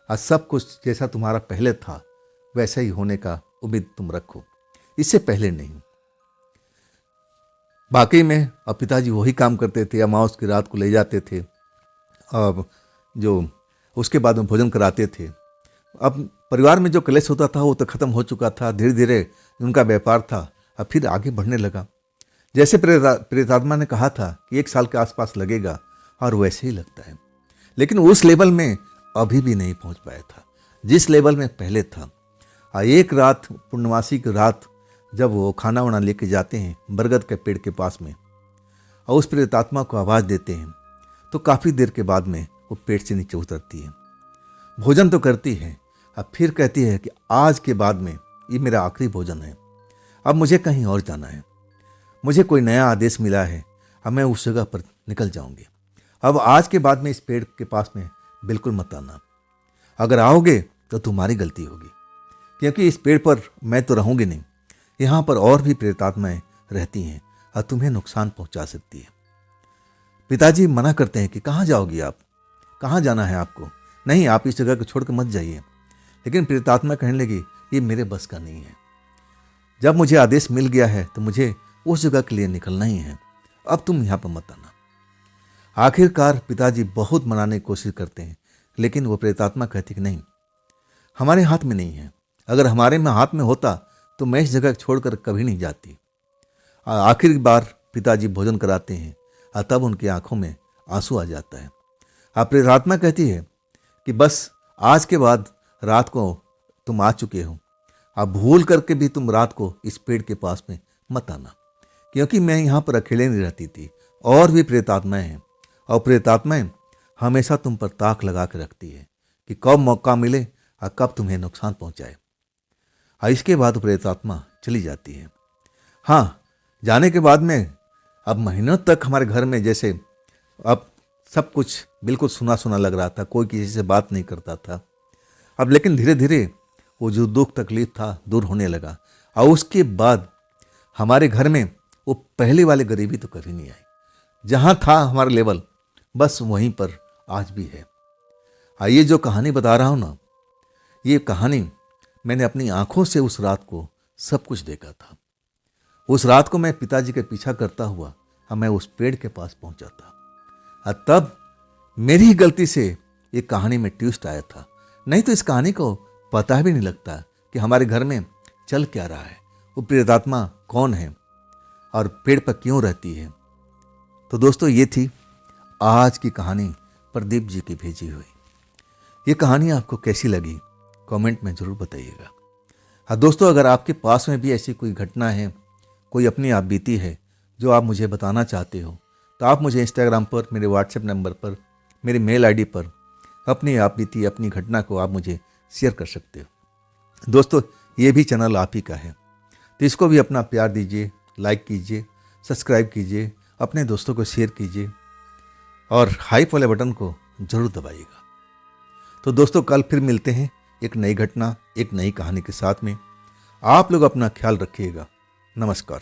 सब कुछ जैसा तुम्हारा पहले था वैसा ही होने का उम्मीद तुम रखो, इससे पहले नहीं। बाकी में अब पिताजी वही काम करते थे, अमावस की रात को ले जाते थे, अब जो उसके बाद में भोजन कराते थे। अब परिवार में जो कलेश होता था वो तो खत्म हो चुका था, धीरे धीरे उनका व्यापार था अब फिर आगे बढ़ने लगा। जैसे प्रेतात्मा ने कहा था कि 1 साल के आसपास लगेगा, और वैसे ही लगता है, लेकिन उस लेवल में अभी भी नहीं पहुंच पाया था जिस लेवल में पहले था। एक रात, पूर्णमासी की रात, जब वो खाना वाना लेके जाते हैं बरगद के पेड़ के पास में और उस प्रेतात्मा को आवाज़ देते हैं तो काफ़ी देर के बाद में वो पेड़ से नीचे उतरती है, भोजन तो करती है, अब फिर कहती है कि आज के बाद में ये मेरा आखिरी भोजन है, अब मुझे कहीं और जाना है, मुझे कोई नया आदेश मिला है, अब मैं उस जगह पर निकल जाऊंगी। अब आज के बाद में इस पेड़ के पास में बिल्कुल मत आना। अगर आओगे तो तुम्हारी गलती होगी, क्योंकि इस पेड़ पर मैं तो रहूंगी नहीं। यहाँ पर और भी प्रेतात्माएं रहती हैं और तुम्हें नुकसान पहुंचा सकती है। पिताजी मना करते हैं कि कहाँ जाओगी आप, कहाँ जाना है आपको, नहीं आप इस जगह को छोड़ कर मत जाइए। लेकिन प्रेतात्मा कहने लगी ये मेरे बस का नहीं है। जब मुझे आदेश मिल गया है तो मुझे उस जगह के लिए निकलना ही है, अब तुम यहाँ पर मत आना। आखिरकार पिताजी बहुत मनाने की कोशिश करते हैं, लेकिन वो प्रेतात्मा कहती कि नहीं, हमारे हाथ में नहीं है। अगर हमारे में हाथ में होता तो मैं इस जगह छोड़कर कभी नहीं जाती। आखिर बार पिताजी भोजन कराते हैं और तब उनकी आंखों में आंसू आ जाता है। अब प्रेतात्मा कहती है कि बस आज के बाद रात को तुम आ चुके हो, अब भूल करके भी तुम रात को इस पेड़ के पास में मत आना, क्योंकि मैं यहाँ पर अकेले नहीं रहती थी, और भी प्रेतात्माएं हैं, और प्रेतात्माएं हमेशा तुम पर ताक लगा के रखती है कि कब मौका मिले और कब तुम्हें नुकसान पहुँचाए। और इसके बाद प्रेतात्मा चली जाती है। हाँ, जाने के बाद में अब महीनों तक हमारे घर में जैसे अब सब कुछ बिल्कुल सुना सुना लग रहा था, कोई किसी से बात नहीं करता था। अब लेकिन धीरे धीरे वो जो दुख तकलीफ था दूर होने लगा, और उसके बाद हमारे घर में वो पहले वाली गरीबी तो कभी नहीं आई। जहाँ था हमारा लेवल बस वहीं पर आज भी है। ये जो कहानी बता रहा हूँ ना, ये कहानी मैंने अपनी आंखों से उस रात को सब कुछ देखा था। उस रात को मैं पिताजी के पीछा करता हुआ मैं उस पेड़ के पास पहुंचा था, और तब मेरी ही गलती से ये कहानी में ट्विस्ट आया था। नहीं तो इस कहानी को पता भी नहीं लगता कि हमारे घर में चल क्या रहा है, वो प्रेतात्मा कौन है और पेड़ पर क्यों रहती है। तो दोस्तों, ये थी आज की कहानी प्रदीप जी की भेजी हुई। ये कहानी आपको कैसी लगी कमेंट में ज़रूर बताइएगा। हाँ दोस्तों, अगर आपके पास में भी ऐसी कोई घटना है, कोई अपनी आप बीती है जो आप मुझे बताना चाहते हो, तो आप मुझे इंस्टाग्राम पर, मेरे व्हाट्सएप नंबर पर, मेरी मेल आईडी पर अपनी आप बीती अपनी घटना को आप मुझे शेयर कर सकते हो। दोस्तों, ये भी चैनल आप ही का है, तो इसको भी अपना प्यार दीजिए, लाइक कीजिए, सब्सक्राइब कीजिए, अपने दोस्तों को शेयर कीजिए और हाइप वाले बटन को ज़रूर दबाइएगा। तो दोस्तों, कल फिर मिलते हैं एक नई घटना, एक नई कहानी के साथ में। आप लोग अपना ख्याल रखिएगा। नमस्कार।